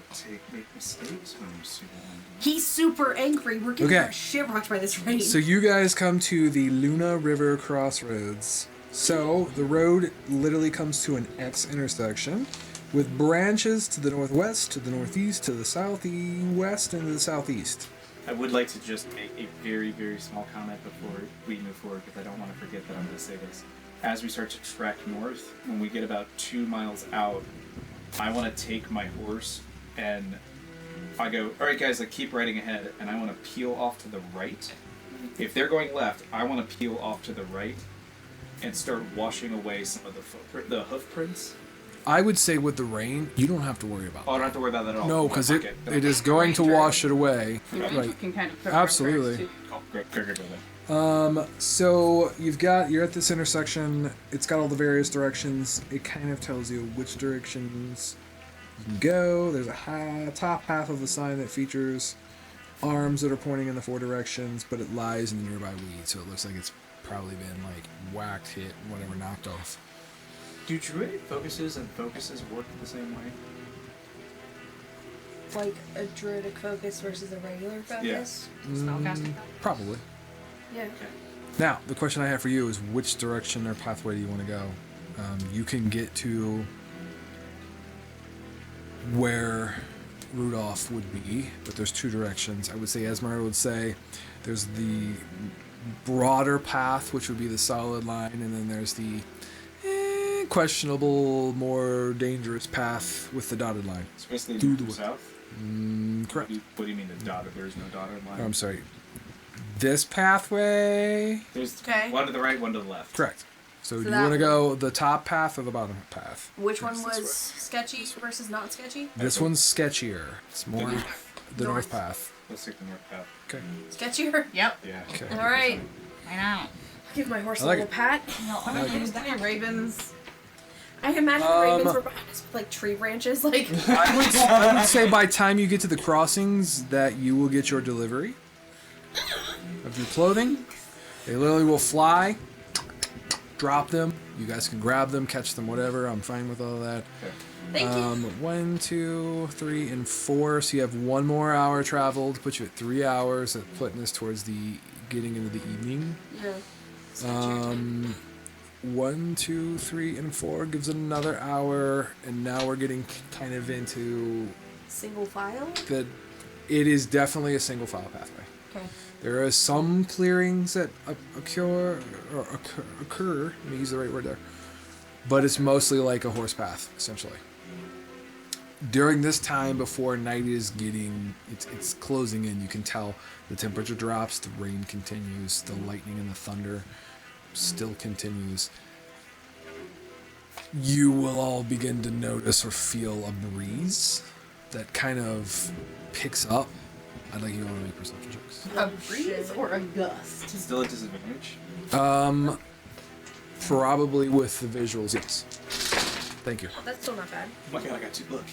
make mistakes when you see them. He's super angry. We're getting Okay. our shit rocked by this rain. So you guys come to the Luna River crossroads. So the road literally comes to an X intersection with branches to the northwest, to the northeast, to the southwest, and to the southeast. I would like to just make a very, very small comment before we move forward, because I don't want to forget that I'm going to say this. As we start to trek north, when we get about 2 miles out, I want to take my horse and I go, all right, guys, like keep riding ahead, and I want to peel off to the right. If they're going left, I want to peel off to the right and start washing away some of the hoof prints. I would say with the rain, you don't have to worry about Oh, I don't have to worry about that at all. No, My because pocket. it is going to wash it away. Your Right. angel can kind of cover Absolutely. our tracks, too. Oh, great, great, great, great. So you're at this intersection. It's got all the various directions. It kind of tells you which directions you can go. There's a top half of the sign that features arms that are pointing in the 4 directions, but it lies in the nearby weeds, so it looks like it's probably been whacked, hit, whatever, knocked off. Do druidic focuses and focuses work the same way? Like a druidic focus versus a regular focus. Spellcasting. Probably. Yeah. Okay. Now, the question I have for you is which direction or pathway do you want to go? You can get to where Rudolph would be, but there's two directions. I would say, Esmeralda would say, there's the broader path, which would be the solid line, and then there's the questionable, more dangerous path with the dotted line. So basically, Do north the- or south. Correct. What do you mean the dotted? There's no dotted line. Oh, I'm sorry. This pathway. There's Okay. one to the right, one to the left. Correct. So do you that want to one. go the top path or the bottom path? Which one This was way. sketchy versus not sketchy? This one's sketchier. It's more the north North. path. Let's take the north path. Okay. Sketchier. Yep. Yeah. Okay. All right. Why not? I'll give my horse I a like little it. pat. No, I mean, is there any ravens? I imagine the Um, ravens were behind us with like tree branches, like. I would say by time you get to the crossings that you will get your delivery of your clothing. They literally will fly, drop them. You guys can grab them, catch them, whatever. I'm fine with all that. Thank you. 1, 2, 3, and 4. So you have one more hour traveled, put you at 3 hours, putting us towards the getting into the evening. Yeah. Um, 1, 2, 3, and 4 gives it another hour, and now we're getting kind of into Single file. the. It is definitely a single file pathway. Okay. There are some clearings that occur. Let me use the right word there. But it's mostly like a horse path, essentially. During this time, before night is getting, it's closing in. You can tell the temperature drops, the rain continues, the lightning and the thunder still continues. You will all begin to notice or feel a breeze that kind of picks up. I'd like you all to make perception checks. A breeze or a gust? Still a disadvantage. Probably with the visuals, yes. Thank you. Oh, that's still not bad. Oh my god, I got 2. Look.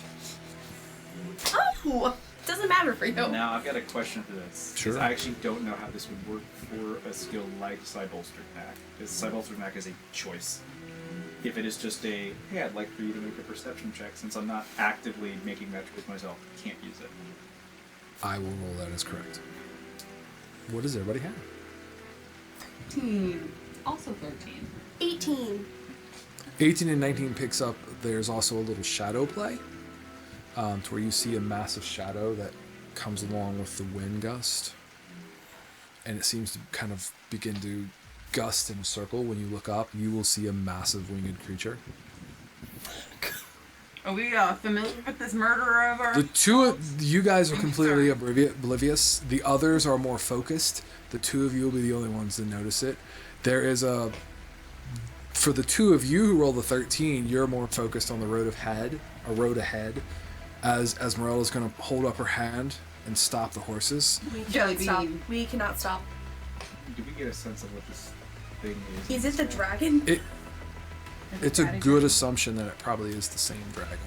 Oh, doesn't matter for you. Now I've got a question for this. 'Cause Sure. I actually don't know how this would work for a skill like Cybolstered Knack. Because Cybolstered Knack is a choice. If it is just a, hey, I'd like for you to make a perception check, since I'm not actively making that choice myself, I can't use it. I will roll that as correct. What does everybody have? 13. Also 13. 18. 18 and 19 picks up. There's also a little shadow play, to where you see a massive shadow that comes along with the wind gust, and it seems to kind of begin to gust in a circle. When you look up, you will see a massive winged creature. Are we familiar with this murderer of our... The two of you guys are completely oblivious. The others are more focused. The two of you will be the only ones to notice it. There is a... For the two of you who roll the 13, you're more focused on the road ahead, as Esmeralda's going to hold up her hand and stop the horses. We Jelly cannot stop. bean. We cannot stop. Do we get a sense of what this thing is? Is it the dragon? It's a good assumption that it probably is the same dragon.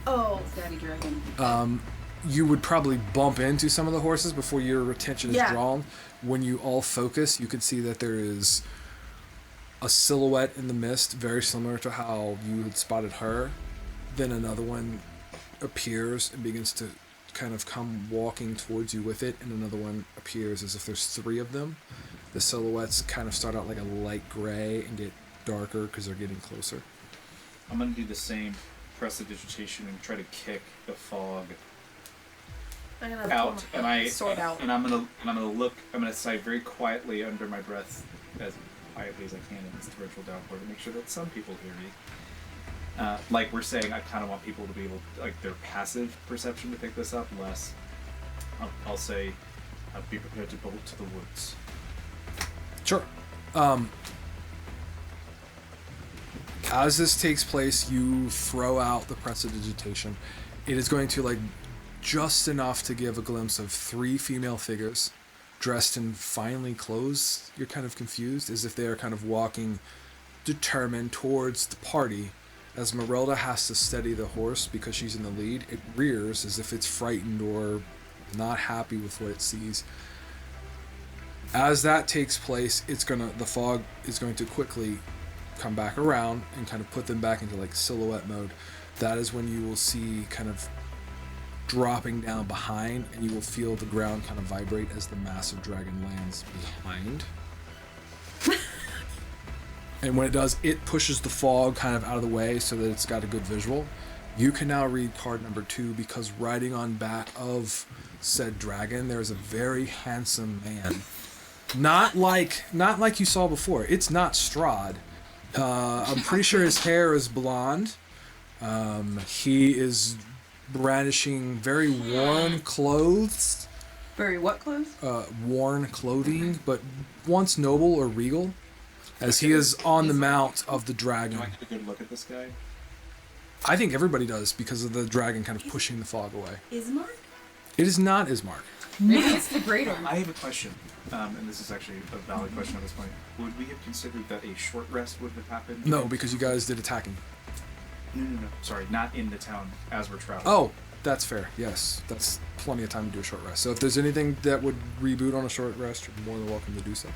Oh. Daddy dragon. You would probably bump into some of the horses before your attention is Yeah. drawn. When you all focus, you can see that there is a silhouette in the mist, very similar to how you had spotted her. Then another one appears and begins to kind of come walking towards you with it, and another one appears as if there's 3 of them. The silhouettes kind of start out like a light gray and get darker because they're getting closer. I'm gonna do the same prestidigitation and try to kick the fog I'm gonna out, pull and my sword out. I'm gonna look. I'm gonna sigh very quietly under my breath, as quietly as I can in this torrential downpour, to make sure that some people hear me. Like we're saying, I kind of want people to be able, like their passive perception to pick this up. Less, I'll say, be prepared to bolt to the woods. Sure. As this takes place, you throw out the prestidigitation. It is going to, like, just enough to give a glimpse of 3 female figures dressed in finely clothes. You're kind of confused, as if they are kind of walking determined towards the party. As Esmeralda has to steady the horse because she's in the lead, it rears as if it's frightened or not happy with what it sees. As that takes place, the fog is going to quickly come back around and kind of put them back into like silhouette mode. That is when you will see kind of dropping down behind, and you will feel the ground kind of vibrate as the massive dragon lands behind. And when it does, it pushes the fog kind of out of the way so that it's got a good visual. You can now read card number 2, because riding on back of said dragon, there's a very handsome man. Not like you saw before. It's not Strahd. I'm pretty sure his hair is blonde. He is brandishing very worn clothes. Very what clothes? Worn clothing, but once noble or regal, as he is on the mount of the dragon. Do I get a good look at this guy? I think everybody does, because of the dragon kind of pushing the fog away. Ismark? It is not Ismark. Maybe it's the greater. I have a question, and this is actually a valid question at this point. Would we have considered that a short rest would have happened? No, because you guys did attacking. No. Sorry, not in the town as we're traveling. Oh, that's fair. Yes, that's plenty of time to do a short rest. So if there's anything that would reboot on a short rest, you're more than welcome to do so.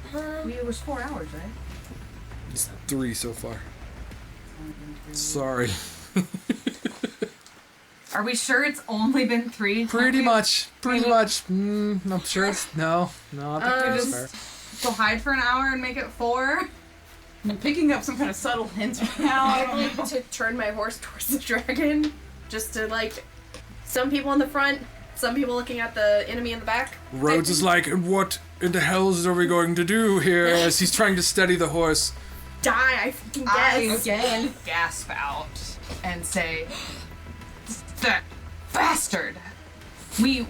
It was 4 hours, right? It's 3 so far. Sorry. Are we sure it's only been 3? Pretty much. I'm sure it's... No, I think that's fair. Just go hide for an hour and make it 4? I'm picking up some kind of subtle hints right now. I'd like to turn my horse towards the dragon, just to like, some people in the front, some people looking at the enemy in the back. Rhodes is like, what in the hells are we going to do here? As he's trying to steady the horse. Die, I fucking guess. Again, gasp out and say, "That bastard!" Me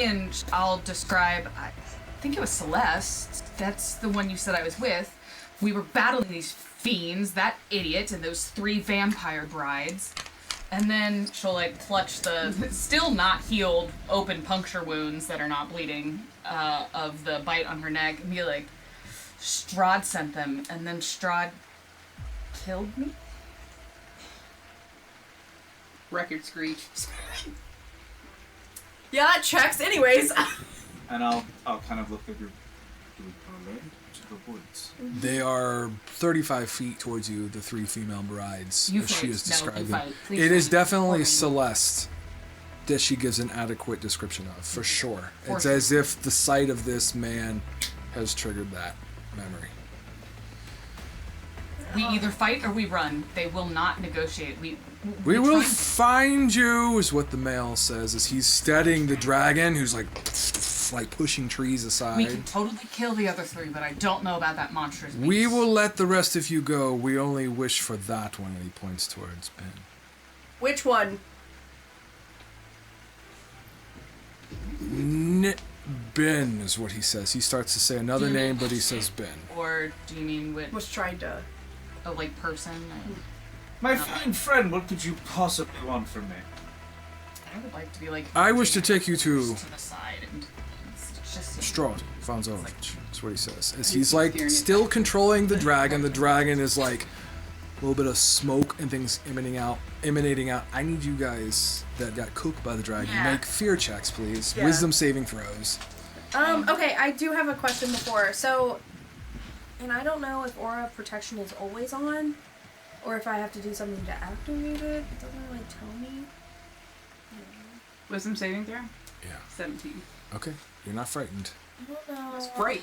and I'll describe. I think it was Celeste. That's the one you said I was with. We were battling these fiends, that idiot, and those 3 vampire brides. And then she'll like clutch the still not healed open puncture wounds that are not bleeding of the bite on her neck and be like, Strahd sent them, and then Strahd killed me? Record screech. Yeah, that checks. Anyways. And I'll kind of look at your... Do we go to the woods? They are 35 feet towards you, the 3 female brides, You as she is first. No, you describing. fight. Please It is don't. definitely For me. Celeste that she gives an adequate description of, for sure. For It's sure. as if the sight of this man has triggered that memory. We either fight or we run. They will not negotiate. We we will try- find you, is what the male says, as he's steadying the dragon, who's like pushing trees aside. We can totally kill the other 3, but I don't know about that monstrous beast. We will let the rest of you go. We only wish for that one, and he points towards Ben. Which one? Ben is what he says. He starts to say another name, but he says Ben. Or do you mean with Was trying to. a like person? My fine friend, what could you possibly want from me? I would like to be like. I wish to take you to to the side and it's just Strahd Vanzovich. That's what he says. As he's like still controlling the dragon. The dragon is like a little bit of smoke and things emanating out. I need you guys that got cooked by the dragon. Yeah. Make fear checks, please. Yeah. Wisdom saving throws. Okay, I do have a question before. So, and I don't know if aura protection is always on, or if I have to do something to activate it. It doesn't really tell me. Wisdom saving throw? Yeah. 17. Okay. You're not frightened. I don't know. That's great.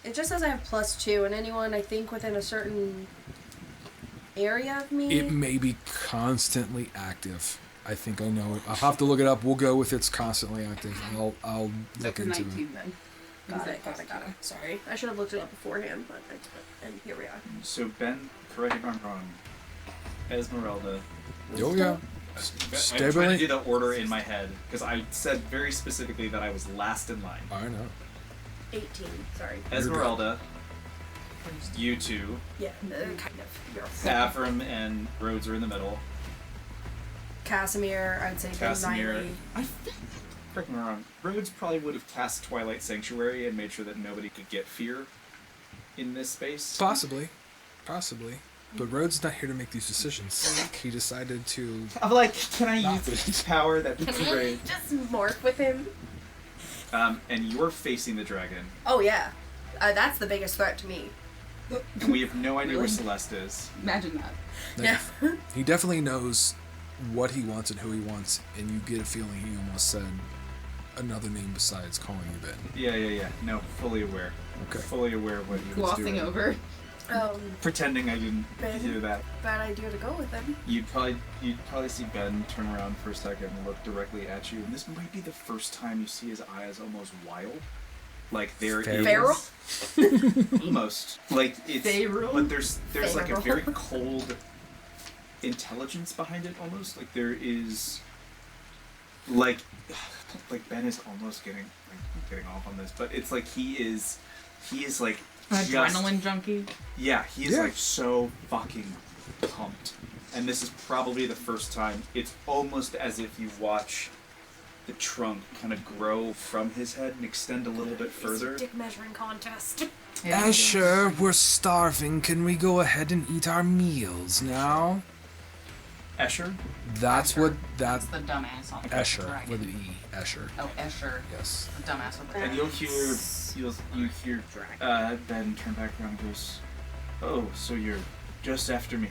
It just says I have +2, and anyone I think within a certain area of me. It may be constantly active. I think I know it. I'll have to look it up. We'll go with it's constantly active. I'll look That's a into 19 it. then. Got it. Sorry, I should have looked it up beforehand, but and here we are. So Ben, correct me if I'm wrong. Esmeralda. Oh yeah. I'm trying to do the order in my head because I said very specifically that I was last in line. I know. 18. Sorry. Esmeralda, you two, Yeah, kind of. You're Avram and Rhodes are in the middle. Casimir, I'd say. Casimir. Riley. I think, correct me if I'm wrong. Rhodes probably would have cast Twilight Sanctuary and made sure that nobody could get fear in this space. Possibly. But Rhodes is not here to make these decisions. He decided to. I'm like, can I use this power? That'd be great. Just morph with him. And you're facing the dragon, Oh yeah, that's the biggest threat to me. and we have no idea where Celeste is. Imagine that. Yeah. He definitely knows what he wants and who he wants, and you get a feeling he almost said another name besides calling you Ben. Yeah. No, fully aware. Okay. Fully aware of what he was Glossing doing. over. Pretending I didn't Ben. hear that. Bad idea to go with him. You'd probably see Ben turn around for a second and look directly at you, and this might be the first time you see his eyes almost wild. Like there is Feral? almost like it's Feral? but there's like a Feral. very cold intelligence behind it almost. Like there is like Ben is almost getting off on this, but it's like he is like Adrenaline junkie. yeah, he is Yeah. like so fucking pumped. And this is probably the first time. It's almost as if you watch the trunk kind of grow from his head and extend a little bit further. It's a dick measuring contest. Escher, we're starving. Can we go ahead and eat our meals now? Escher? That's what That's the dumbass on the Escher dragon. with an E. Escher. Oh, Escher. Yes. The dumbass with the And dragon. you hear Ben turn back around and goes, "Oh, so you're just after me."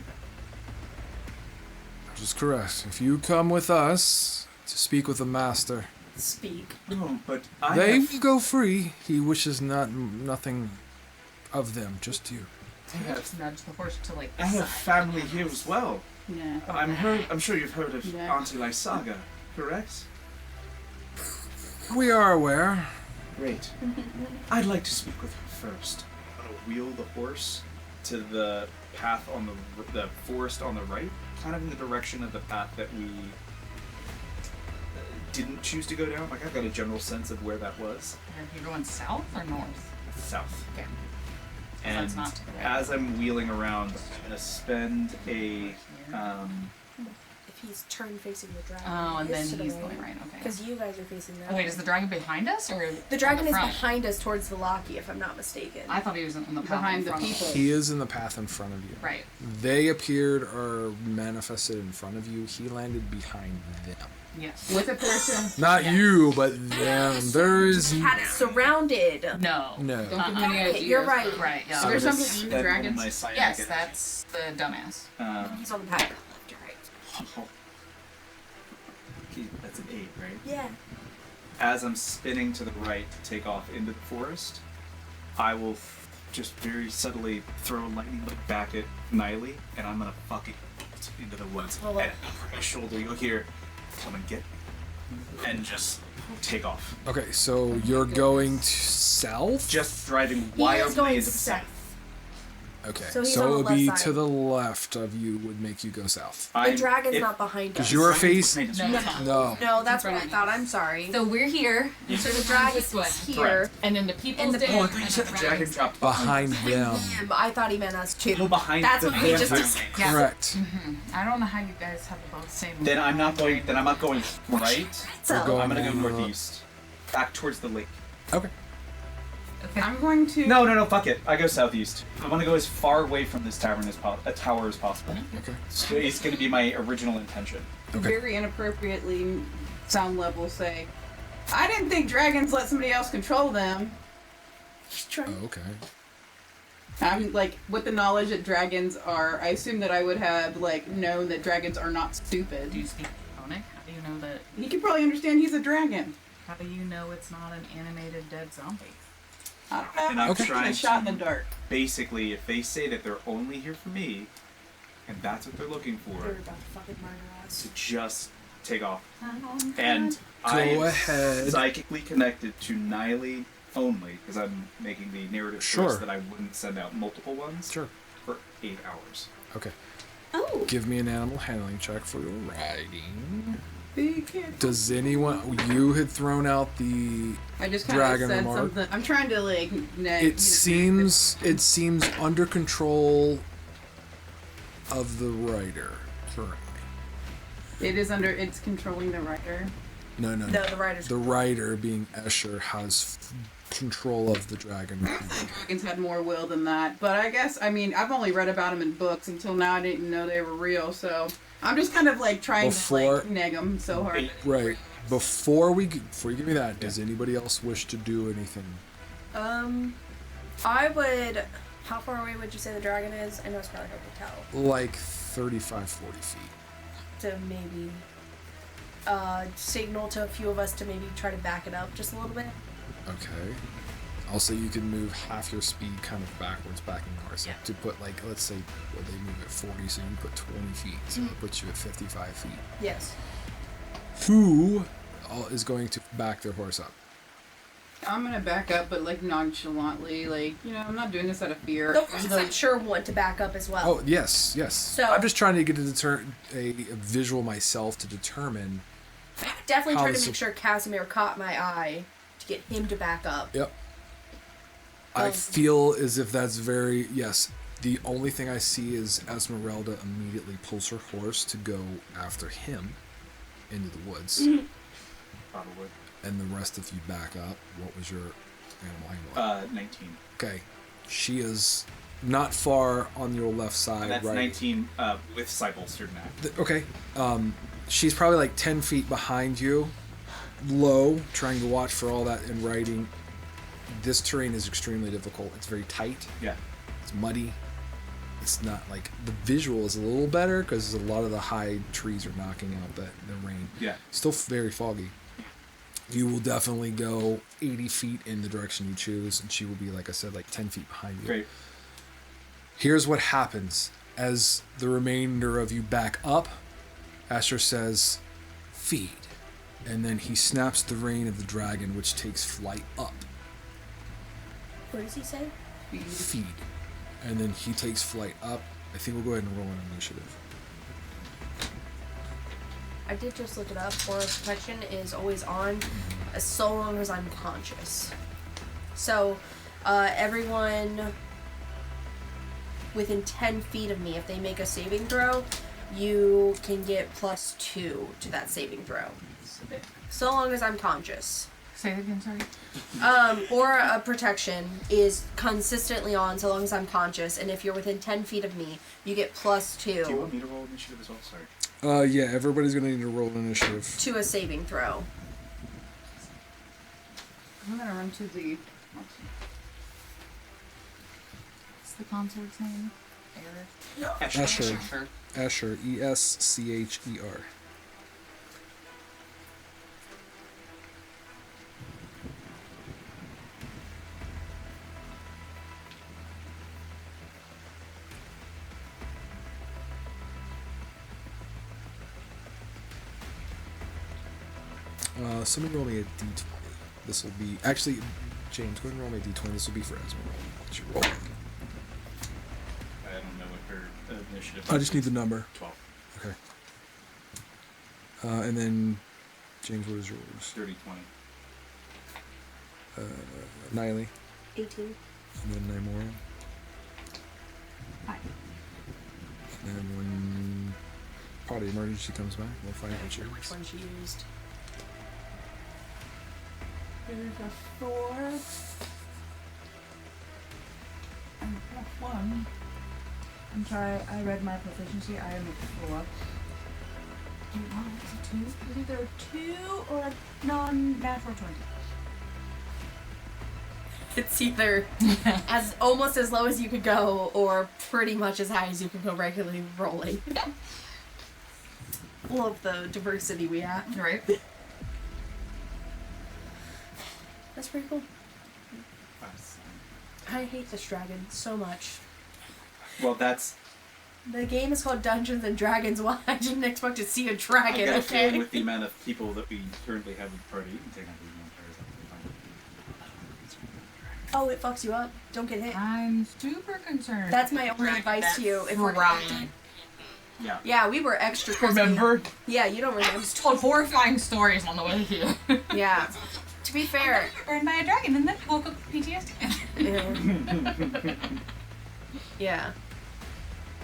Which is correct. If you come with us to speak with the master, Speak. No, but I they have, go free. He wishes nothing of them, just you. Just nudge the horse to like. I have side. family here as well. Yeah. I'm sure you've heard of Yeah. Auntie Lysaga, correct? We are aware. Great. I'd like to speak with her first. I'm gonna wheel the horse to the path on the forest on the right, kind of in the direction of the path that we didn't choose to go down. Like I've got a general sense of where that was. You're going south or north? South. Okay. And That's not to the right. as I'm wheeling around, I'm gonna spend a If he's turned facing the dragon. Oh, and he then is to the he's going right. Okay. Because you guys are facing that Oh wait, way. is the dragon behind us or The dragon on is the front? behind us towards the Locky, if I'm not mistaken. I thought he was in the path Behind in the front of people. us. He is in the path in front of you. Right. They appeared or manifested in front of you. He landed behind them. Yes. With a person. Not Yes. you, but them. There is Had it surrounded. No. no. Don't give me any Okay, ideas. you're right. Right. Yeah. So There's to something in the spend one of dragons? my psionic Yes, energies. that's the dumbass. He's on the path. Left or right. That's an 8, right? Yeah. As I'm spinning to the right to take off into the forest, I will just very subtly throw a lightning bolt back at Niley, and I'm gonna fucking bolt into the woods. Well, And over my shoulder, you'll hear, "Come and get me," and just take off. Okay, so you're going to south? Just driving He is wildly going into the south. south. Okay, So he's so on it the would be left to side. the left of you would make you go south. The dragon's not behind us. Because you are facing. No, it's not. No. No, that's what I Front of thought. I'm sorry. So we're here. So the dragon this way. is here. Correct. And then the people And the- stand. Oh, I thought you said the dragon dropped Behind them. I thought he meant us too. No, behind That's the what we just van. discussed. Yeah. Correct. I don't know how you guys have both same. Then I'm not going right. So, We're going- I'm gonna go northeast. Back towards the lake. Okay. Okay. I'm going to. No, fuck it. I go southeast. I want to go as far away from this tower as possible. Okay. So it's going to be my original intention. Okay. Very inappropriately sound level say, I didn't think dragons let somebody else control them. He's trying. Oh, okay. I'm like, with the knowledge that dragons are, I assume that I would have like known that dragons are not stupid. Do you speak Draconic? How do you know that? He could probably understand he's a dragon. How do you know it's not an animated dead zombie? I don't know. And I'm Okay. trying A shot in to, the dark. basically, if they say that they're only here for me, and that's what they're looking They're for, about to fucking murder us. to just take off. And I Go am ahead. psychically connected to Niley only, because I'm making the narrative Sure. choice that I wouldn't send out multiple ones Sure. for 8 hours. Okay. Oh. Give me an animal handling check for your riding. Be careful. Does anyone? You had thrown out the. I just kind of Dragon said remark. something. I'm trying to like. It seems under control of the rider currently. It is under. It's controlling the rider. No. No, the rider's. The rider, being Escher, has control of the dragon. Dragons had more will than that, but I guess I've only read about them in books until now. I didn't know they were real, so I'm just kind of like trying to like neg them so hard. Right. Before you give me that, does anybody else wish to do anything? I would. How far away would you say the dragon is? I know it's probably hard to tell. Like 35, 40 feet. to maybe signal to a few of us to maybe try to back it up just a little bit. Okay. Also, you can move half your speed kind of backwards, backing the horse up to put, like, let's say, well, they move at 40, so you put 20 feet, so it puts you at 55 feet. Yes. Who is going to back their horse up? I'm gonna back up, but like nonchalantly, like, you know, I'm not doing this out of fear. The horses, I'm sure, want to back up as well. Oh, yes, yes. So- I'm just trying to get a visual myself to determine. I would definitely How try to does make it- sure Casimir caught my eye to get him to back up. Yep. I feel as if that's very, yes. The only thing I see is Esmeralda immediately pulls her horse to go after him into the woods. Probably. And the rest of you back up. What was your animal handling? 19. Okay. She is not far on your left side, And that's right? 19 with side-bolstered knack. Okay. She's probably like 10 feet behind you, low, trying to watch for all that in writing. This terrain is extremely difficult. It's very tight. Yeah. It's muddy. It's not like the visual is a little better because a lot of the high trees are knocking out the rain. Yeah. Still very foggy. You will definitely go 80 feet in the direction you choose, and she will be, like I said, like 10 feet behind you. Great. Here's what happens as the remainder of you back up. Asher says, "Feed," and then he snaps the rein of the dragon, which takes flight up. What does he say? Feed, and then he takes flight up. I think we'll go ahead and roll an initiative. I did just look it up. Aura of Protection is always on, so long as I'm conscious. So, everyone within 10 feet of me, if they make a saving throw, you can get +2 to that saving throw. So long as I'm conscious. Say that again, sorry. Aura of Protection is consistently on so long as I'm conscious, and if you're within 10 feet of me, you get +2 Do you want me to roll initiative as well? Sorry. Yeah, everybody's gonna need to roll an initiative. to a saving throw. I'm gonna run to the. What's the consort's name? Eric. Asher. Sure. Asher, Escher. Somebody roll me a d20. This will be... Actually, James, go ahead and roll me a d20. This will be for Esmeralda. What's your roll? I don't know what her initiative I just need the number. 12. Okay. And then, James, what is yours? 30, 20. Niley. 18. And then Nymora. Hi. And then when Potty Emergency comes back, we'll find out what yours Which is. one she used? There's a 4. And a +1. I'm sorry, I read my proficiency. I am a 4. You want it to 2? It's either a 2 or a non-natural 20. It's either as almost as low as you could go, or pretty much as high as you could go regularly rolling. Love the diversity we have. Right? That's pretty cool. I hate this dragon so much. Well, that's... The game is called Dungeons and Dragons. Why I didn't expect to see a I've dragon? got a feeling Okay. with the amount of people that we currently have in the party, you can take on the vampires, that Oh, it fucks you up. Don't get hit. I'm super concerned. That's my only advice to you. If we're Right. Yeah. yeah, we were extra crispy. Remember? Yeah, you don't I remember. was told horrifying stories on the way here. Yeah. To be fair, Burned by a dragon and then woke up with PTSD. yeah. Yeah.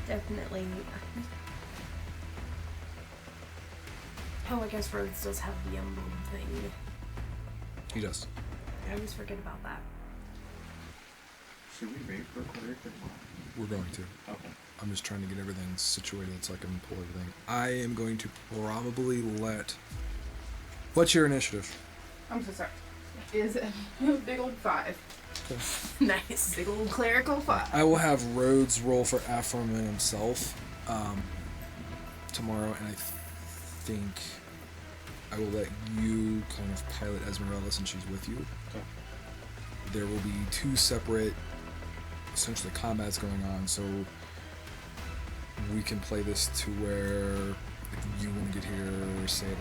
Definitely. Oh, I guess Rhodes does have the emblem thing. He does. I always forget about that. Should we rate for cleric or not? We're going to. Okay. I'm just trying to get everything situated so I can pull everything. I am going to probably let... What's your initiative? I'm so sorry. Is a big old 5. Nice. Big old clerical 5. I will have Rhodes roll for Ephraim and himself tomorrow, and I think I will let you kind of pilot Esmeralda since she's with you. Okay. There will be 2 separate, essentially, combats going on, so we can play this to where if you want to get here, say at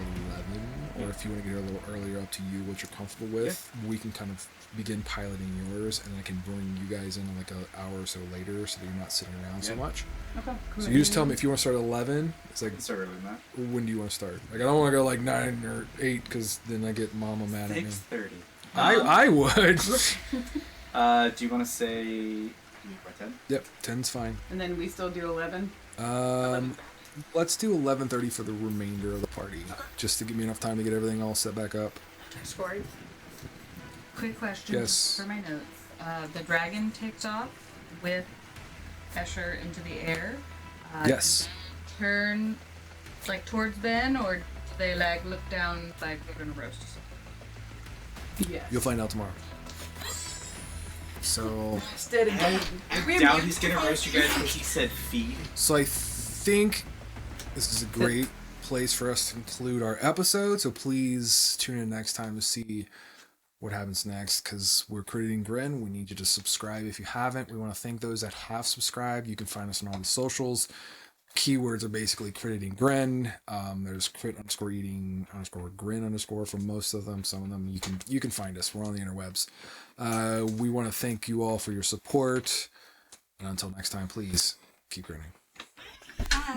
11, or if you want to get here a little earlier, up to you, what you're comfortable with. We can kind of begin piloting yours, and I can bring you guys in like an hour or so later, so that you're not sitting around so much. Okay. So you just tell me if you want to start at 11. It's like, It's earlier than that. when do you want to start? Like, I don't want to go like 9 or 8, because then I get Mama mad at me. 6:30. I would. Do you want to say by 10? Yep, 10's fine. And then we still do 11. Let's do 11:30 for the remainder of the party, just to give me enough time to get everything all set back up. Scoring. Quick question Yes. for my notes. The dragon takes off with Escher into the air. Yes. Turn like towards Ben, or do they like look down like they're gonna roast us? Yes. You'll find out tomorrow. So, Steady. I doubt he's gonna roast you guys because he said feed. I think this is a great place for us to conclude our episode. So please tune in next time to see what happens next, because we're Crit Eating Grin. We need you to subscribe if you haven't. We want to thank those that have subscribed. You can find us on all the socials. Keywords are basically Crit Eating Grin. There's Crit_Eating_Grin_ for most of them. Some of them you can find us. We're on the interwebs. We want to thank you all for your support. And until next time, please keep grinning.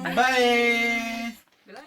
Bye. Bye.